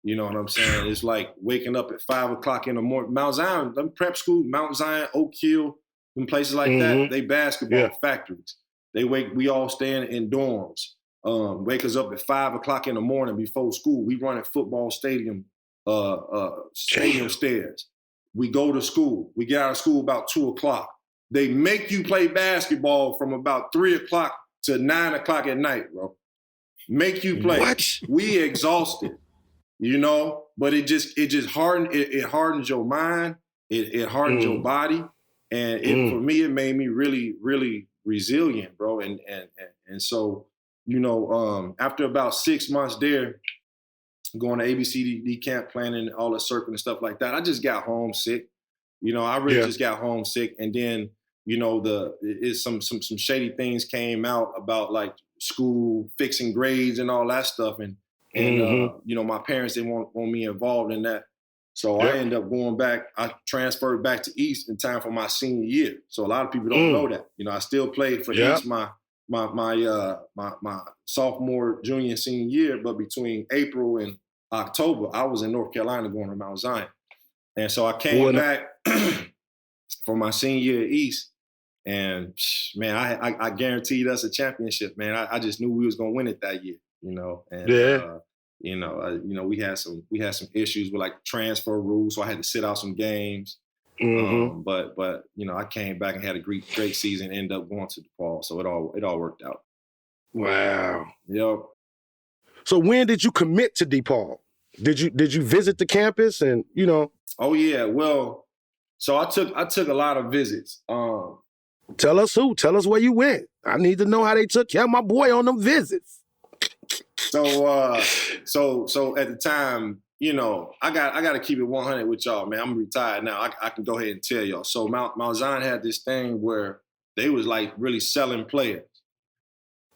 You know what I'm saying? It's like waking up at 5 o'clock in the morning. Mount Zion, them prep schools, Mount Zion, Oak Hill, and places like that, they basketball factories. We all stay in dorms. Wake us up at 5 o'clock in the morning before school. We run at football stadium stairs. We go to school. We get out of school about 2 o'clock. They make you play basketball from about 3 o'clock to 9 o'clock at night, bro. Make you play. What? We exhausted, but it just hardened. It hardens your mind. It hardens your body. And for me, it made me really, really resilient, bro. And so, after about 6 months there, going to ABCD camp, planning all the circuit and stuff like that, I just got homesick. I really just got homesick. And then, some shady things came out about like school fixing grades and all that stuff. And my parents didn't want me involved in that. So I ended up going back. I transferred back to East in time for my senior year. So a lot of people don't know that. I still played for East my sophomore, junior, and senior year, but between April and October, I was in North Carolina going to Mount Zion. And so I came back for my senior year at East, and man, I guaranteed us a championship, man. I just knew we was gonna win it that year, And we had some issues with like transfer rules, so I had to sit out some games. But I came back and had a great season. Ended up going to DePaul, so it all worked out. Wow. Yep. So when did you commit to DePaul? Did you visit the campus and Oh yeah. Well, so I took a lot of visits. Tell us who. Tell us where you went. I need to know how they took care of my boy on them visits. So so at the time, you know, I got to keep it 100 with y'all, man. I'm retired now. I can go ahead and tell y'all. So Mount Zion had this thing where they was like really selling players.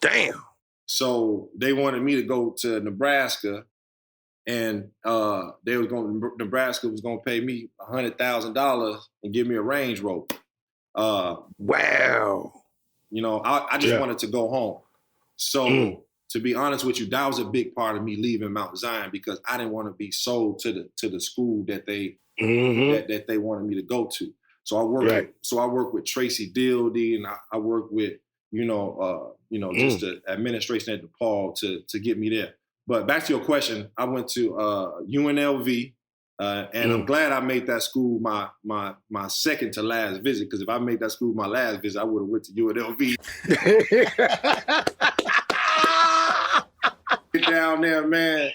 Damn. So they wanted me to go to Nebraska, and Nebraska was going to pay me $100,000 and give me a Range Rover. Wow. You know, I just wanted to go home. So to be honest with you, that was a big part of me leaving Mount Zion, because I didn't want to be sold to the school that they that they wanted me to go to. So I worked with Tracey McGrady, and I worked with just the administration at DePaul to get me there. But back to your question, I went to UNLV, and I'm glad I made that school my second to last visit, because if I made that school my last visit, I would have went to UNLV. Get down there, man.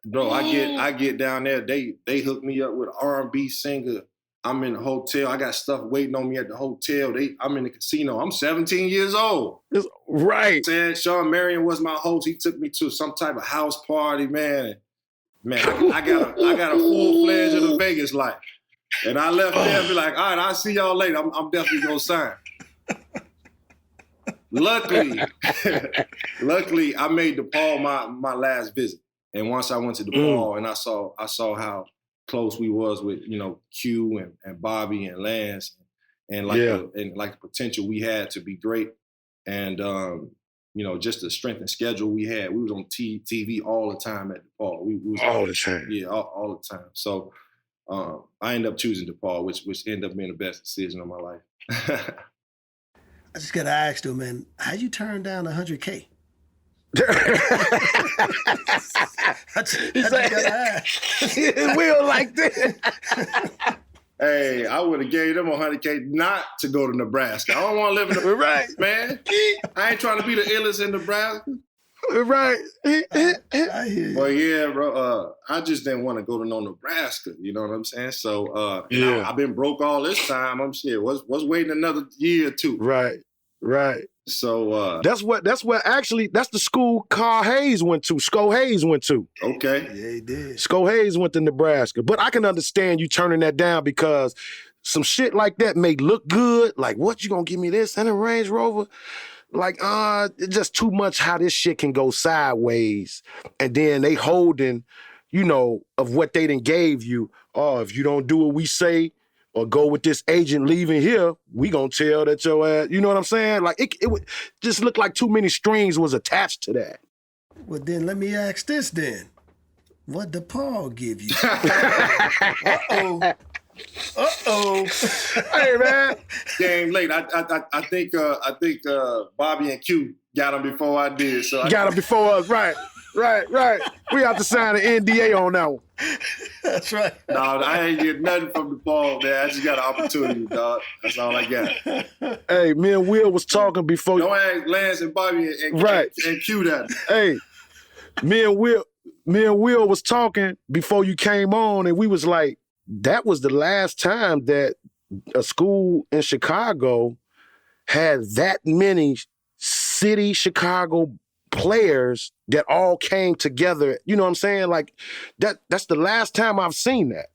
Bro, I get down there. They hooked me up with an R&B singer. I'm in the hotel. I got stuff waiting on me at the hotel. I'm in the casino. I'm 17 years old. Right. Sean Marion was my host. He took me to some type of house party, man. Man, I got a full-fledged of the Vegas life. And I left there and be like, all right, I'll see y'all later. I'm definitely going to sign. Luckily, I made DePaul my last visit. And once I went to DePaul and I saw how close we was with, you know, Q and Bobby and Lance, and the potential we had to be great. And you know, just the strength and schedule we had. We was on TV all the time at DePaul. We was all the time. Yeah, all the time. So I ended up choosing DePaul, which ended up being the best decision of my life. I just gotta ask though, man, how'd you turn down $100K? Will like that. Hey, I would have gave them $100K not to go to Nebraska. I don't want to live in Nebraska, right, man. I ain't trying to be the illest in Nebraska. Right. I hear you. Well, yeah, bro. I just didn't want to go to no Nebraska. You know what I'm saying? So, I've been broke all this time. I'm shit. Was waiting another year or two. Right. So that's the school Carl Hayes went to. Sco Hayes went to. Okay. Yeah, he did. Sco Hayes went to Nebraska. But I can understand you turning that down, because some shit like that may look good. Like, what, you gonna give me this and a Range Rover? Like, it's just too much how this shit can go sideways. And then they holding, you know, of what they done gave you. Oh, if you don't do what we say or go with this agent leaving here, we gonna tell that your ass, you know what I'm saying? Like, it would just look like too many strings was attached to that. Well, then let me ask this then. What DePaul give you? Uh-oh. Hey, man. Game late. I think Bobby and Q got him before I did. So got him before us, right. We have to sign an NDA on that one. That's right. No, I ain't get nothing from DePaul, man. I just got an opportunity, dog. That's all I got. Hey, me and Will was talking before. Don't ask Lance and Bobby and Q that. Hey, me and Will was talking before you came on, and we was like, that was the last time that a school in Chicago had that many city Chicago players that all came together. You know what I'm saying? Like, that's the last time I've seen that.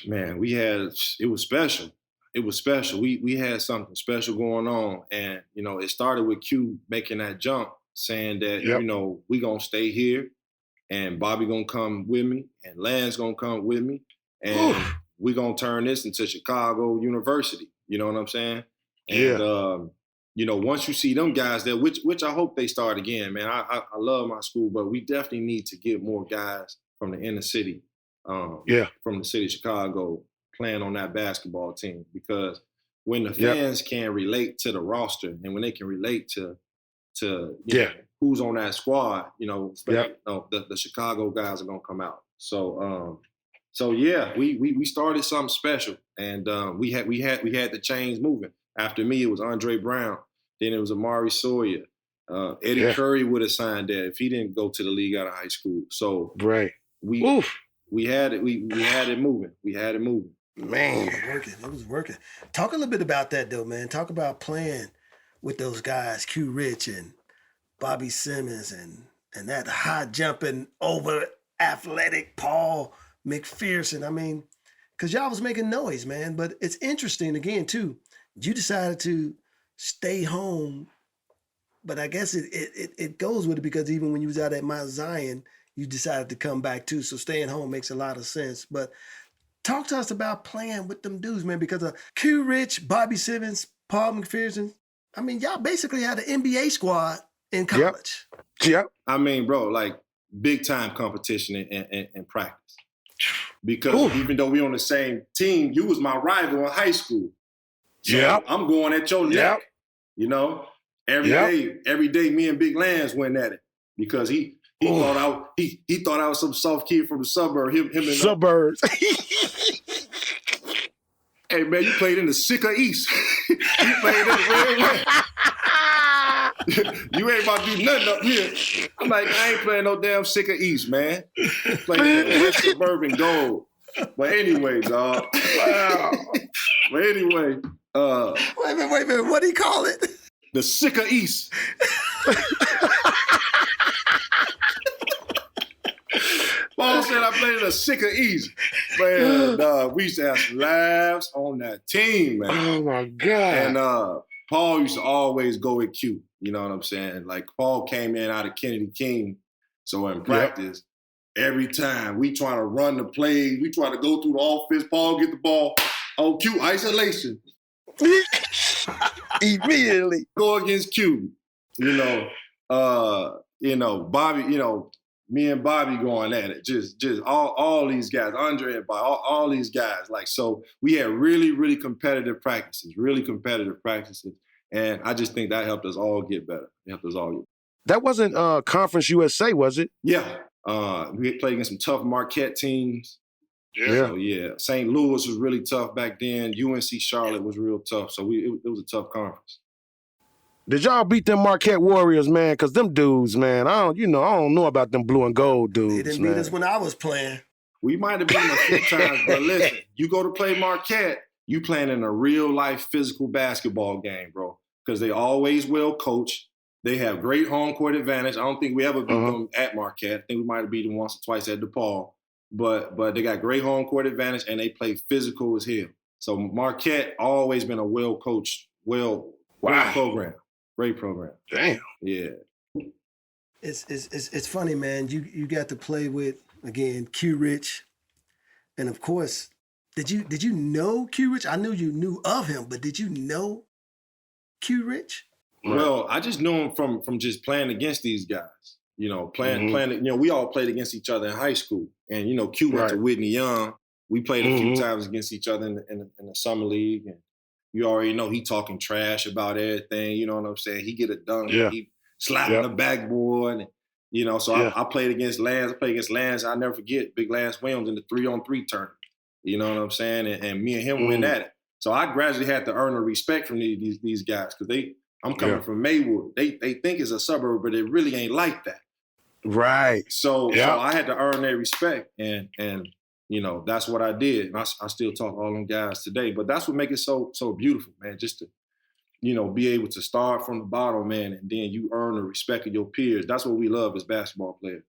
Man, it was special. It was special. We had something special going on. And, you know, it started with Q making that jump, saying that, you know, we gonna stay here, and Bobby gonna come with me, and Lance gonna come with me, and we gonna turn this into Chicago University. You know what I'm saying? And you know, once you see them guys there, which I hope they start again, man. I love my school, but we definitely need to get more guys from the inner city, from the city of Chicago, playing on that basketball team. Because when the fans can relate to the roster, and when they can relate to you know, who's on that squad, you know, the Chicago guys are gonna come out. So we started something special, and we had the chains moving. After me, it was Andre Brown. Then it was Amare Stoudamire. Eddie Curry would have signed there if he didn't go to the league out of high school. So we had it moving. We had it moving. Man. It was working. Talk a little bit about that, though, man. Talk about playing with those guys, Q Rich and Bobby Simmons, and that high jumping over athletic Paul McPherson. I mean, because y'all was making noise, man. But it's interesting, again, too. You decided to stay home, but I guess it goes with it because even when you was out at Mount Zion, you decided to come back, too. So staying home makes a lot of sense. But talk to us about playing with them dudes, man, because of Q Rich, Bobby Simmons, Paul McPherson. I mean, y'all basically had an NBA squad in college. Yep. I mean, bro, like big time competition in practice. Because even though we on the same team, you was my rival in high school. So I'm going at your neck. You know, every day, me and Big Lance went at it because he thought I was some soft kid from the suburb. Him and Suburbs. Hey man, you played in the sicker East. You played in the red way. You ain't about to do nothing up here. I'm like, I ain't playing no damn sicker East, man. Playing West Suburban Gold. But anyway, dog. Wow. But anyway, Wait a minute. What do you call it? The sicker East. Paul said I played in the sicker East. Man, we used to have some laughs on that team, man. Oh my God. And Paul used to always go with Q. You know what I'm saying? Like Paul came in out of Kennedy King. So in practice, every time we trying to run the plays, we try to go through the offense, Paul get the ball. Oh, Q, isolation. Immediately. Go against Q. Bobby, me and Bobby going at it. Just all these guys, Andre and Bobby, all these guys. Like, so we had really, really competitive practices. And I just think that helped us all get better. That wasn't Conference USA, was it? Yeah. We played against some tough Marquette teams. Yeah. So, St. Louis was really tough back then. UNC Charlotte was real tough. So it was a tough conference. Did y'all beat them Marquette Warriors, man? Because them dudes, man, I don't know about them blue and gold dudes, They didn't beat us when I was playing. We might have beat them a few times, but listen, you go to play Marquette, you playing in a real-life physical basketball game, bro, because they always well coached. They have great home court advantage. I don't think we ever beat them at Marquette. I think we might have beat them once or twice at DePaul. But they got great home court advantage, and they play physical as hell. So Marquette always been a well-coached, program. Great program. Damn. Yeah. It's funny, man. You got to play with, again, Q Rich. And of course, did you know Q Rich? I knew you knew of him, but did you know Q Rich? Well, I just knew him from just playing against these guys. Playing, we all played against each other in high school. And, Q went to Whitney Young. We played a few times against each other in the summer league. And you already know he talking trash about everything. You know what I'm saying? He get a dunk. Yeah. He slapping the backboard. And, so I played against Lance. I'll never forget Big Lance Williams in the 3-on-3 tournament. You know what I'm saying? And me and him went at it. So I gradually had to earn the respect from these guys because I'm coming from Maywood. They think it's a suburb, but it really ain't like that. Right. So I had to earn their respect, and that's what I did. And I still talk to all them guys today. But that's what makes it so beautiful, man. Just to be able to start from the bottom, man, and then you earn the respect of your peers. That's what we love as basketball players.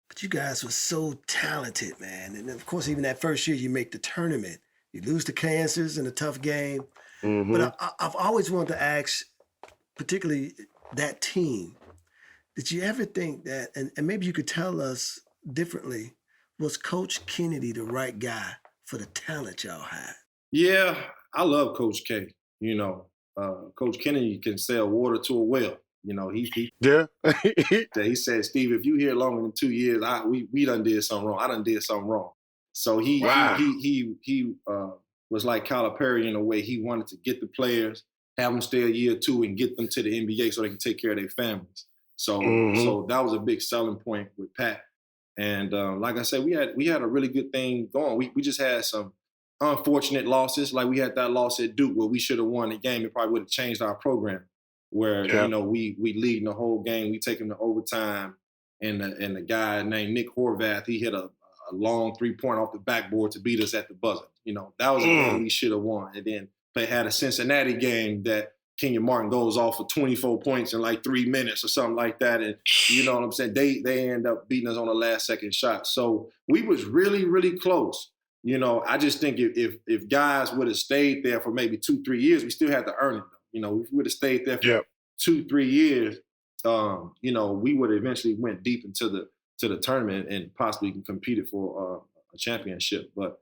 But you guys were so talented, man. And of course, even that first year you make the tournament, you lose to Kansas in a tough game. Mm-hmm. But I've always wanted to ask, particularly that team, did you ever think that, and maybe you could tell us differently, was Coach Kennedy the right guy for the talent y'all had? Yeah, I love Coach K. Coach Kennedy can sell water to a well. He said, Steve, if you here longer than 2 years, we done did something wrong. I done did something wrong. So he was like Calipari in a way. He wanted to get the players, have them stay a year or two, and get them to the NBA so they can take care of their families. So that was a big selling point with Pat. And like I said, we had a really good thing going. We just had some unfortunate losses. Like we had that loss at Duke where we should have won the game. It probably would have changed our program. Where we leading the whole game, we take them to overtime, and the guy named Nick Horvath, he hit a a long 3-point off the backboard to beat us at the buzzer. You know, that was a game we should have won. And then they had a Cincinnati game that Kenyon Martin goes off for 24 points in like 3 minutes or something like that. And you know what I'm saying? They end up beating us on the last second shot. So we was really, really close. You know, I just think if guys would have stayed there for maybe 2-3 years, we still had to earn it. You know, if we would have stayed there for 2-3 years, you know, we would have eventually went deep into the tournament and possibly competed for a championship. But,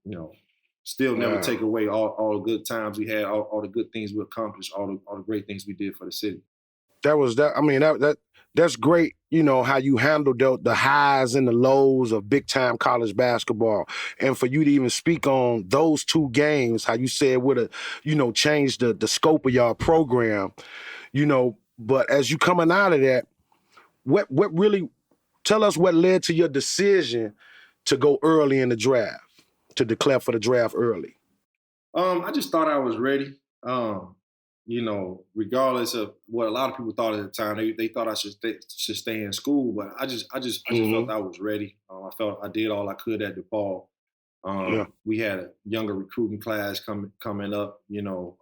you know, still never take away all the good times we had, all the good things we accomplished, all the great things we did for the city. That's great, you know, how you handled the highs and the lows of big-time college basketball. And for you to even speak on those 2 games, how you said would have, you know, changed the scope of your program, you know. But as you coming out of that, what really, tell us what led to your decision to go early in the draft, to declare for the draft early? I just thought I was ready. You know, regardless of what a lot of people thought at the time, they thought I should stay in school, but I just felt I was ready. I felt I did all I could at DePaul. We had a younger recruiting class coming up, you know,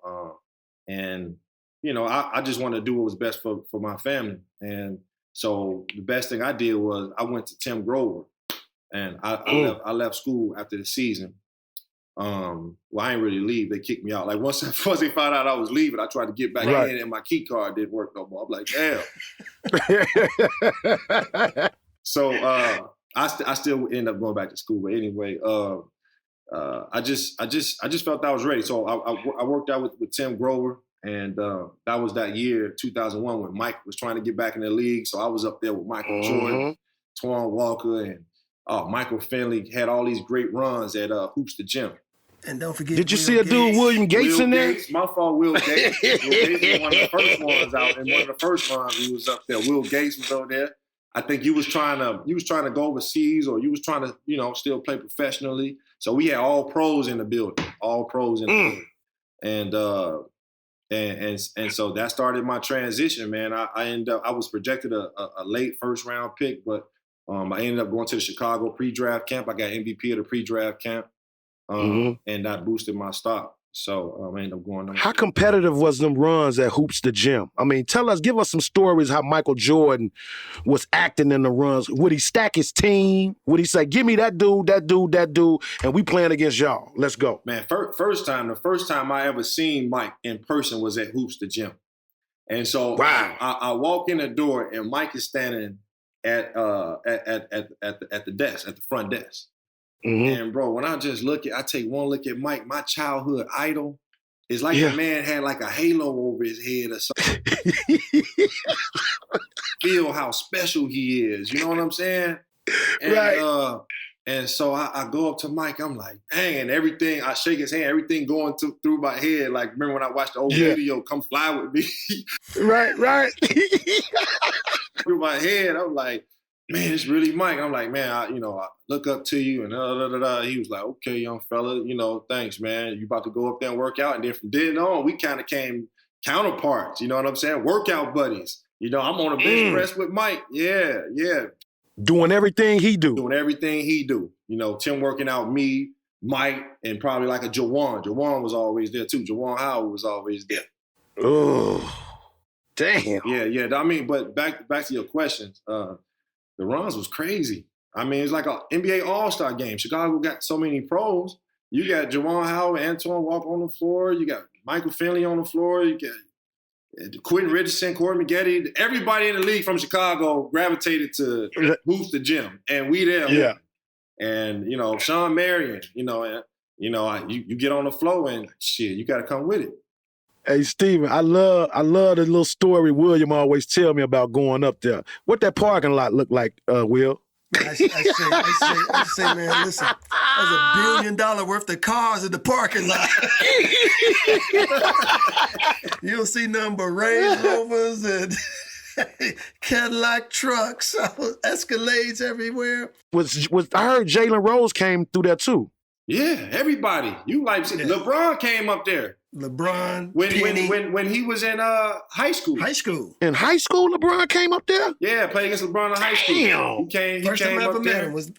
and you know, I just wanted to do what was best for my family. And so the best thing I did was I went to Tim Grover, and I left school after the season. Well, I didn't really leave. They kicked me out. Like once they found out I was leaving, I tried to get back in, and my key card didn't work no more. I'm like, damn. So I still end up going back to school. But anyway, I just felt I was ready. So I worked out with Tim Grover, and that was that year, 2001, when Mike was trying to get back in the league. So I was up there with Michael Jordan, Twan Walker, and Michael Finley. Had all these great runs at Hoops the Gym. And don't forget, did you see a dude, William Gates, in there? My fault, Will Gates. Will Gates was one of the first ones out. And one of the first runs, he was up there. Will Gates was over there. I think you was trying to go overseas, or you was trying to, you know, still play professionally. So we had all pros in the building, the building. And so that started my transition, man. I was projected a late first round pick, but I ended up going to the Chicago pre-draft camp. I got MVP of the pre-draft camp. And that boosted my stock. So I ended up going. How competitive was them runs at Hoops the Gym? I mean, give us some stories how Michael Jordan was acting in the runs. Would he stack his team? Would he say, give me that dude, and we playing against y'all? Let's go. Man, the first time I ever seen Mike in person was at Hoops the Gym. And so I walk in the door, and Mike is standing at the desk, at the front desk. And bro, when I take one look at Mike, my childhood idol, it's like the man had like a halo over his head or something. Feel how special he is, you know what I'm saying? And, and so I go up to Mike, I'm like, dang, and everything, I shake his hand, everything going through my head. Like, remember when I watched the old video, Come Fly With Me? Right. Through my head, I'm like, man, it's really Mike. I'm like, man, I look up to you, and He was like, okay, young fella, thanks, man. You about to go up there and work out. And then from then on, we kind of came counterparts, you know what I'm saying? Workout buddies. I'm on a bench press with Mike. Yeah. Doing everything he do. Tim working out me, Mike, and probably like a Jawan. Jawan was always there too. Jawan Howard was always there. Oh, damn. Yeah. I mean, but back to your questions. The runs was crazy. I mean, it's like an NBA All-Star game. Chicago got so many pros. You got Jawan Howard, Antoine Walker on the floor. You got Michael Finley on the floor. You got Quentin Richardson, Corey Maggette. Everybody in the league from Chicago gravitated to Hoops the Gym, and we there. Yeah. And Sean Marion. You get on the floor and shit. You got to come with it. Hey, Steven, I love the little story William always tell me about going up there. What that parking lot look like, Will? I say, man, listen, there's $1 billion worth of cars in the parking lot. You don't see nothing but Range Rovers and Cadillac trucks, Escalades everywhere. I heard Jalen Rose came through there too. Yeah, everybody. LeBron came up there. LeBron, when he was in high school. In high school, LeBron came up there? Yeah, played against LeBron in high school. Damn. He came First time I ever up met there. him was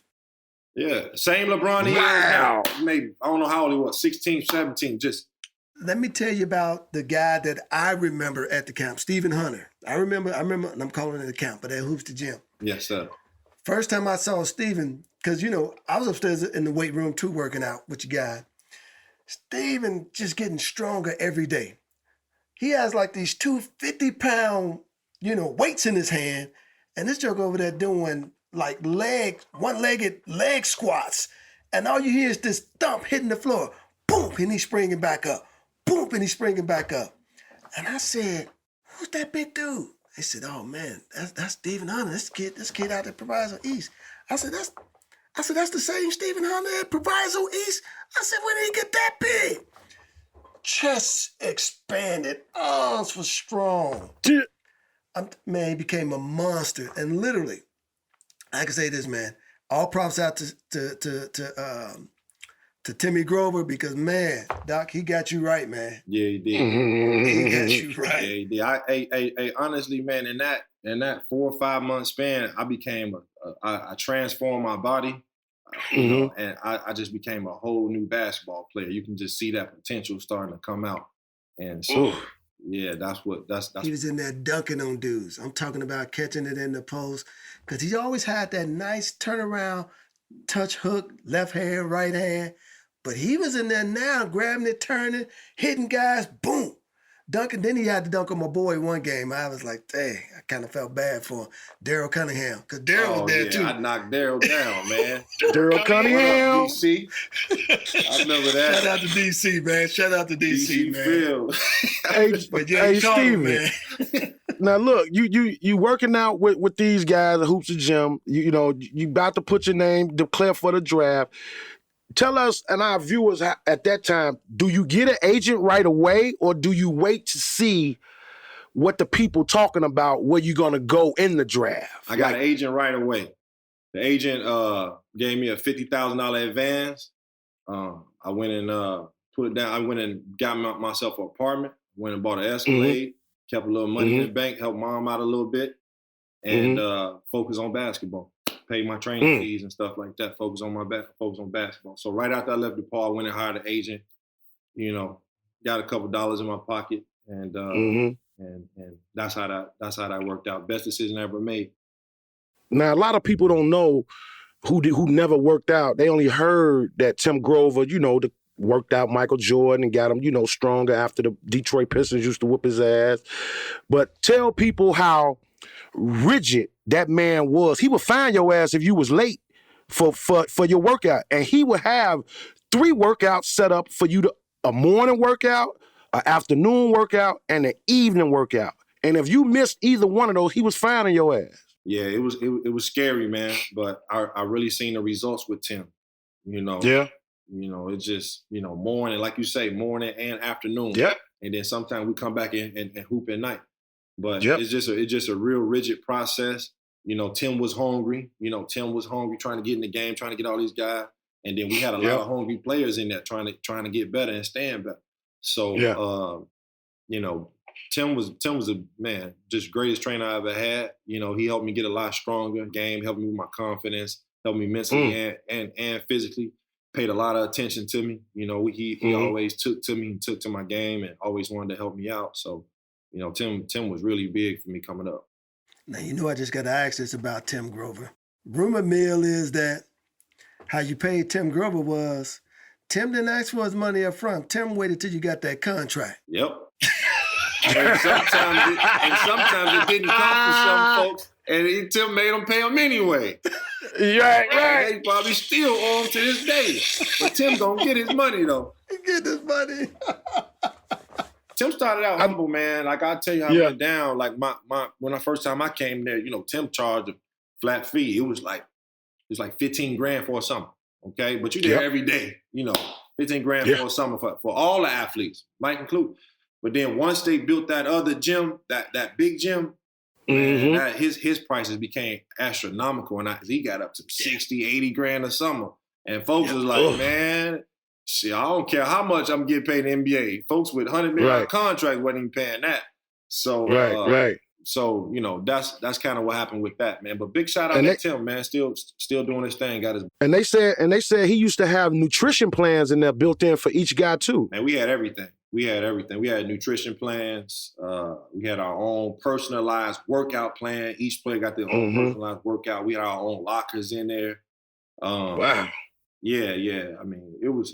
Yeah, same LeBron he is now. Maybe, I don't know how old he was, 16, 17, just. Let me tell you about the guy that I remember at the camp, Stephen Hunter. I remember, and I'm calling it the camp, but at Hoops to Gym. Yes, sir. First time I saw Stephen, because, I was upstairs in the weight room too, working out with your guy. Stephen just getting stronger every day. He has like these 250-pound, weights in his hand, and this joke over there doing like one-legged leg squats, and all you hear is this thump hitting the floor. Boom, and he's springing back up. Boom, and he's springing back up. And I said, who's that big dude? They said, oh man, that's Stephen Hunter. This kid out at Proviso East. I said, that's the same Stephen Hunter at Proviso East? I said, when did he get that big? Chest expanded, arms were strong. Man, he became a monster. And literally, I can say this, man, all props out to Timmy Grover because, man, Doc, he got you right, man. Yeah, he did. He got you right. Yeah, he did. Honestly, man, in that 4 or 5 month span, I transformed my body, and I just became a whole new basketball player. You can just see that potential starting to come out, and so yeah, that's. He was in there dunking on dudes. I'm talking about catching it in the post because he always had that nice turnaround, touch hook, left hand, right hand. But he was in there now, grabbing it, turning, hitting guys, boom, dunking. Then he had to dunk on my boy one game. I was like, dang, I kind of felt bad for him. Daryl Cunningham, because Daryl was there too. I knocked Daryl down, man. Daryl Cunningham. DC. I remember that. Shout out to DC, man. Shout out to DC, man. Phil. Hey, Steven. Man. Now look, you working out with these guys at Hoops and Gym. You about to put your name, declare for the draft. Tell us and our viewers at that time, do you get an agent right away or do you wait to see what the people talking about, where you're going to go in the draft? I got an agent right away. The agent gave me a $50,000 advance. I went and put it down. I went and got myself an apartment, went and bought an Escalade, kept a little money in the bank, helped mom out a little bit, and focus on basketball. Pay my training fees and stuff like that. Focus on basketball. So right after I left DePaul, I went and hired an agent. Got a couple dollars in my pocket, and that's how that worked out. Best decision I ever made. Now a lot of people don't know who never worked out. They only heard that Tim Grover, worked out Michael Jordan and got him, stronger after the Detroit Pistons used to whoop his ass. But tell people how rigid that man was. He would find your ass if you was late for your workout, and he would have 3 workouts set up for you: a morning workout, an afternoon workout, and an evening workout. And if you missed either one of those, he was finding your ass. Yeah, it was scary, man. But I really seen the results with Tim. Yeah. It's just morning, like you say, morning and afternoon. Yep. And then sometimes we come back and hoop at night. But it's just a real rigid process. Tim was hungry. Tim was hungry, trying to get in the game, trying to get all these guys. And then we had a lot of hungry players in there trying to get better and staying better. So, Tim was a man, just greatest trainer I ever had. He helped me get a lot stronger. Game helped me with my confidence, helped me mentally and physically. Paid a lot of attention to me. He always took to my game and always wanted to help me out. So, Tim was really big for me coming up. Now, I just got to ask this about Tim Grover. Rumor mill is that how you paid Tim Grover was Tim didn't ask for his money up front. Tim waited till you got that contract. Yep. and sometimes it didn't come for some folks, and Tim made them pay them anyway. Right. They probably still owe him to this day. But Tim don't get his money, though. He get his money. Tim started out humble, man. Like, I'll tell you how I went down. Like, when the first time I came there, Tim charged a flat fee. It was like $15,000 for a summer, okay? But you there every day, $15,000 for a summer for all the athletes, Mike included. But then once they built that other gym, that big gym, man, his prices became astronomical, and he got up to $60,000, $80,000 a summer. And folks was like, man, shit, I don't care how much I'm getting paid in the NBA. Folks with $100 million contracts wasn't even paying that. So So, you know, that's kind of what happened with that, man. But big shout out to Tim, man. Still doing his thing. Got his. And they said he used to have nutrition plans in there built in for each guy too. Man, we had everything. We had nutrition plans. We had our own personalized workout plan. Each player got their own personalized workout. We had our own lockers in there. Wow. Yeah. I mean, it was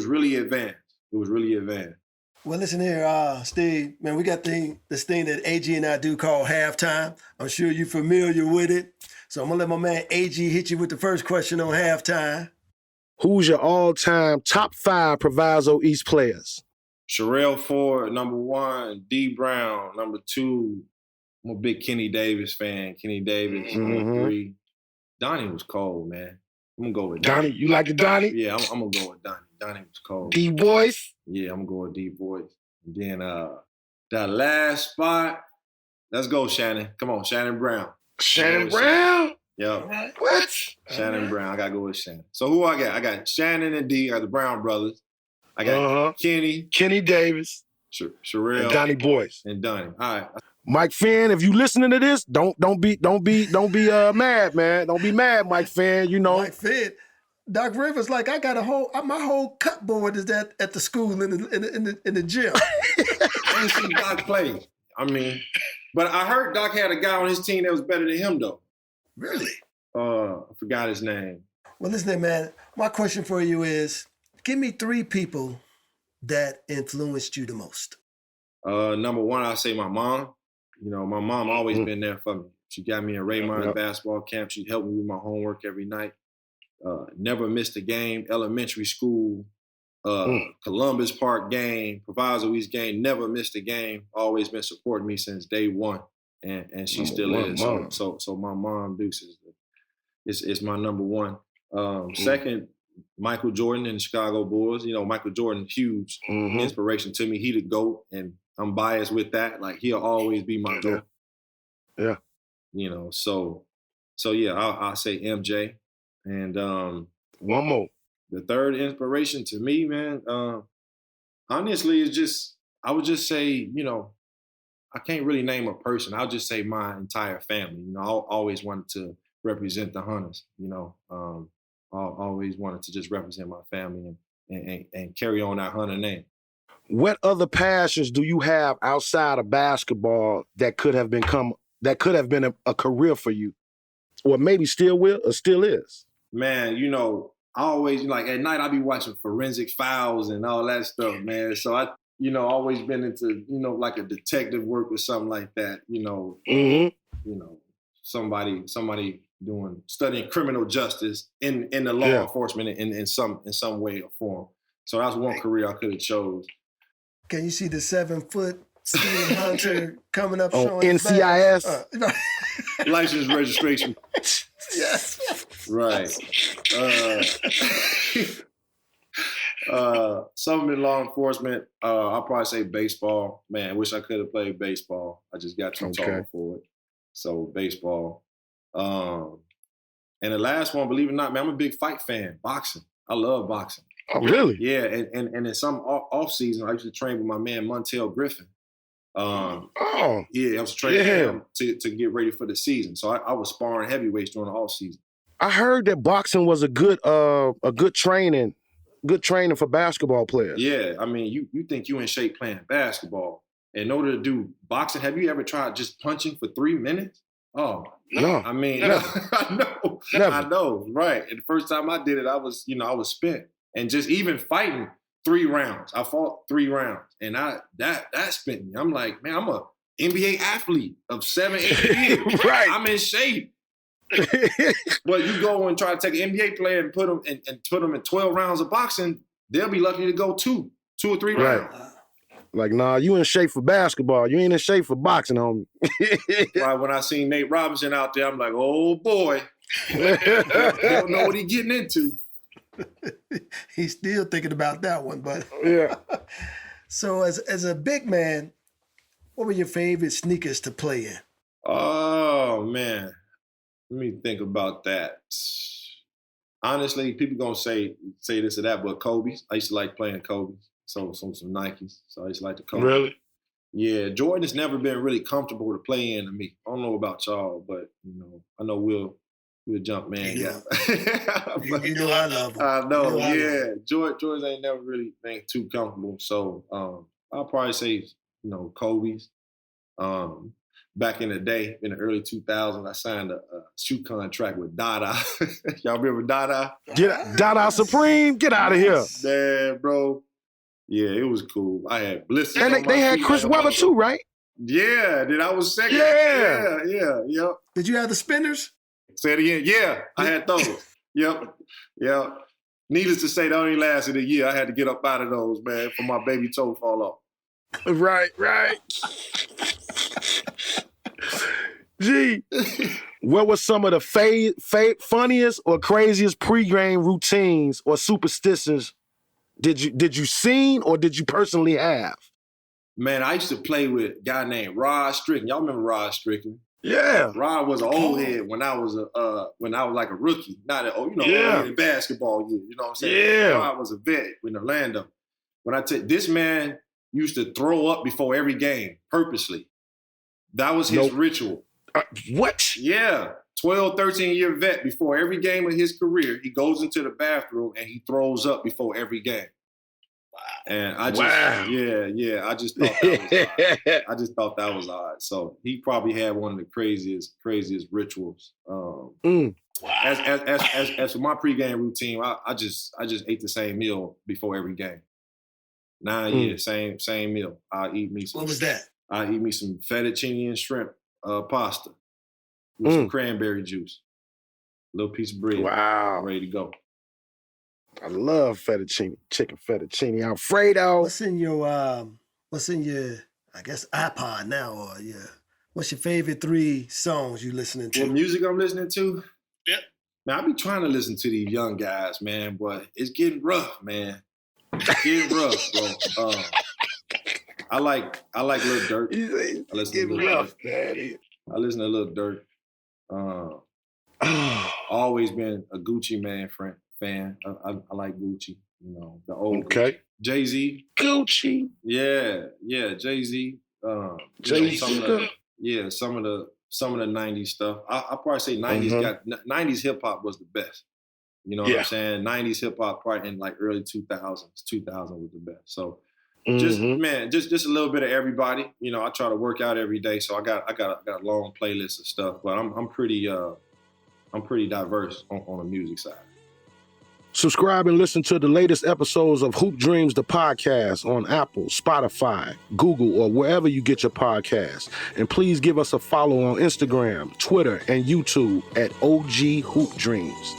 really advanced. It was really advanced. Well, listen here, Steve, man, we got this thing that Agee and I do called halftime. I'm sure you're familiar with it. So I'm going to let my man Agee hit you with the first question on halftime. Who's your all-time top 5 Proviso East players? Sherelle Ford, number 1. D. Brown, number 2. I'm a big Kenny Davis fan. Kenny Davis, number 3. Donnie was cold, man. I'm going to go with Donnie. You like the Donnie? Yeah, I'm going to go with Donnie. Donnie was cold. D-Boys? Yeah, I'm going with D-Boys. And then that last spot, let's go, Shannon. Come on, Shannon Brown. Shannon Brown? Yeah. What? Shannon Brown. I got to go with Shannon. So who I got? I got Shannon and D are the Brown brothers. I got Kenny Davis, Sherelle, and Donnie Boyce, and Donnie. All right, Mike Finn. If you listening to this, don't be mad, man. Don't be mad, Mike Finn. You know, Mike Finn. Doc Rivers, like, I got my whole cupboard is at the school in the gym. I ain't seen Doc play. I mean, but I heard Doc had a guy on his team that was better than him, though. Really? I forgot his name. Well, listen, man. My question for you is, give me 3 people that influenced you the most. Number 1, I'll say my mom. You know, my mom always been there for me. She got me in Raymond basketball camp. She helped me with my homework every night. Never missed a game. Elementary school, Columbus Park game, Proviso East game. Never missed a game. Always been supporting me since day one, and she still is. So my mom Deuce is my number 1. Second, Michael Jordan and the Chicago Bulls. You know, Michael Jordan, huge inspiration to me. He the GOAT, and I'm biased with that. Like, he'll always be my GOAT. Yeah. You know, so yeah, I'll say MJ. And one more. The third inspiration to me, man, honestly, I would just say, you know, I can't really name a person. I'll just say my entire family. You know, I always wanted to represent the Hunters, you know. I always wanted to just represent my family and carry on that Hunter name. What other passions do you have outside of basketball that could have been a career for you, or maybe still will or still is? Man, you know, I always, like, at night I be watching Forensic Files and all that stuff, man. So I, you know, always been into, you know, like a detective work or something like that. You know, you know, somebody studying criminal justice in the law enforcement in some way or form. So that's one career I could have chose. Can you see the 7-foot Steve Hunter coming up on showing NCIS? License registration. Yes. Right. Something in law enforcement. I'll probably say baseball. Man, I wish I could have played baseball. I just got too tall for it. So baseball. And the last one, believe it or not, man, I'm a big fight fan. Boxing. I love boxing. Oh, really? Yeah, and in some off season, I used to train with my man Montel Griffin. I was training him to get ready for the season. So I was sparring heavyweights during the off season. I heard that boxing was a good training for basketball players. Yeah, I mean, you think you in shape playing basketball. In order to do boxing, have you ever tried just punching for 3 minutes? Oh, no. I mean, I know, right. And the first time I did it, I was spent. And just even fighting 3 rounds. I fought 3 rounds. And that spent me. I'm like, man, I'm a NBA athlete of 7-8 years. Right. I'm in shape. But you go and try to take an NBA player and put them in 12 rounds of boxing, they'll be lucky to go 2 or 3 rounds. Like, nah, you in shape for basketball. You ain't in shape for boxing, homie. Right, when I seen Nate Robinson out there, I'm like, oh boy. He don't know what he's getting into. He's still thinking about that one, but yeah. So as a big man, what were your favorite sneakers to play in? Oh man, let me think about that. Honestly, people gonna say this or that, but Kobe's. I used to like playing Kobe's. So some Nikes. So I used to like the Kobe. Really? Yeah, Jordan has never been really comfortable to play in to me. I don't know about y'all, but I know we'll jump man. Yeah. But, You know I love him. I know, You know I love yeah. him. Jordan ain't never really been too comfortable. So I'll probably say, Kobe's. Back in the day, in the early 2000s, I signed a shoe contract with Dada. Y'all remember Dada? Dada Supreme, get out of here. Man, bro. Yeah, it was cool. I had blisters. And they had Chris Webber too, right? Yeah, then I was second. Yeah. Yep. Did you have the spinners? Say it again. Yeah, I had those. Yep. Needless to say, they only lasted a year. I had to get up out of those, man, for my baby toe fall off. Right. Gee, what were some of the funniest or craziest pregame routines or superstitions did you seen or did you personally have? Man, I used to play with a guy named Rod Strickland. Y'all remember Rod Strickland? Yeah. Rod was an old head when I was like a rookie. Not an old head in basketball year. You know what I'm saying? Yeah. Rod was a vet in Orlando. This man used to throw up before every game purposely. That was his ritual. What? Yeah. 12, 13-year vet. Before every game of his career, he goes into the bathroom and he throws up before every game. And I just, I just thought that was odd. I just thought that was odd. So he probably had one of the craziest rituals. As for my pregame routine, I just ate the same meal before every game. 9 years, same meal. I eat me some. What was that? I eat me some fettuccine and shrimp pasta with some cranberry juice, a little piece of bread. Wow, ready to go. I love fettuccine, chicken fettuccine Alfredo. What's in your I guess iPod now, or what's your favorite 3 songs you listening to? What music I'm listening to? Yep. Man, I be trying to listen to these young guys, man, but it's getting rough, man. It's getting rough, bro. I like Lil Durk. I listen to Lil Durk. I listen to Lil Durk. Always been a Gucci fan. I like Gucci. The old Gucci. Jay-Z. Gucci. Yeah, Jay-Z. Jay-Z. Some of the 90s stuff. I probably say 90s hip hop was the best. You know what I'm saying? 90s hip hop probably in like early 2000s. 2000 was the best. So just a little bit of everybody. I try to work out every day, so I got a long playlist of stuff. But I'm pretty diverse on the music side. Subscribe and listen to the latest episodes of Hoop Dreams, the podcast, on Apple, Spotify, Google, or wherever you get your podcasts. And please give us a follow on Instagram, Twitter, and YouTube at OG Hoop Dreams.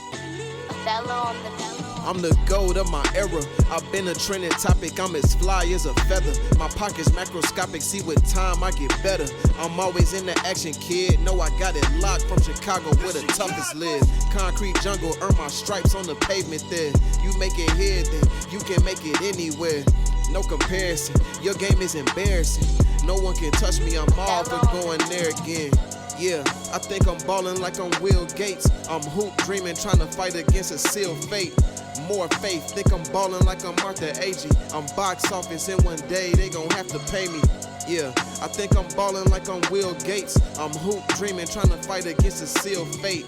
I'm the gold of my era. I've been a trending topic. I'm as fly as a feather. My pocket's macroscopic. See, with time I get better. I'm always in the action, kid. Know I got it locked from Chicago where the toughest live. Concrete jungle, earn my stripes on the pavement there. You make it here, then you can make it anywhere. No comparison. Your game is embarrassing. No one can touch me. I'm all for going there again. Yeah, I think I'm ballin' like I'm Will Gates. I'm hoop dreaming, trying to fight against a sealed fate. More faith, think I'm ballin' like I'm Agee. I'm box office and one day they gon' have to pay me. Yeah, I think I'm ballin' like I'm Will Gates. I'm hoop dreaming, trying to fight against a sealed fate.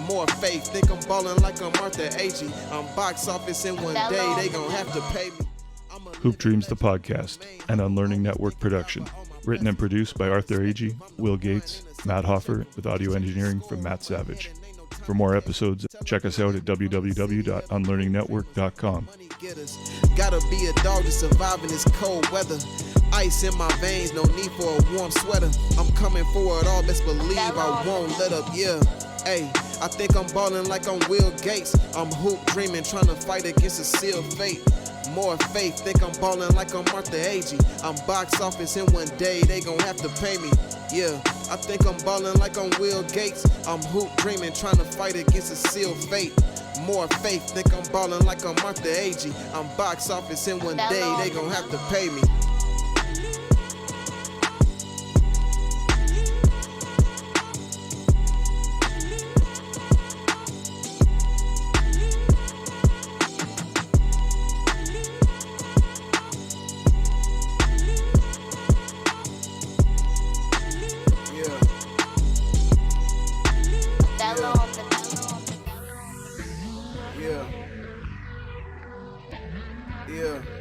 More faith, think I'm ballin' like I'm Agee. I'm box office and one day they gon' have to pay me. Hoop Dreams, the podcast, an Unlearning Network production. Written and produced by Arthur Agee, Will Gates, Matt Hoffer, with audio engineering from Matt Savage. For more episodes, check us out at www.unlearningnetwork.com. Gotta be a dog to survive in this cold weather. Ice in my veins, no need for a warm sweater. I'm coming for it all, best believe I won't let up, yeah. Hey, I think I'm ballin' like I'm Will Gates. I'm hoop dreaming, trying to fight against a sealed fate. More faith, think I'm ballin' like I'm Agee. I'm box office and one day they gon' have to pay me. Yeah, I think I'm ballin' like I'm Will Gates. I'm hoop dreaming, trying to fight against a sealed fate. More faith, think I'm ballin' like I'm Agee. I'm box office and one day they gon' have to pay me. Yeah.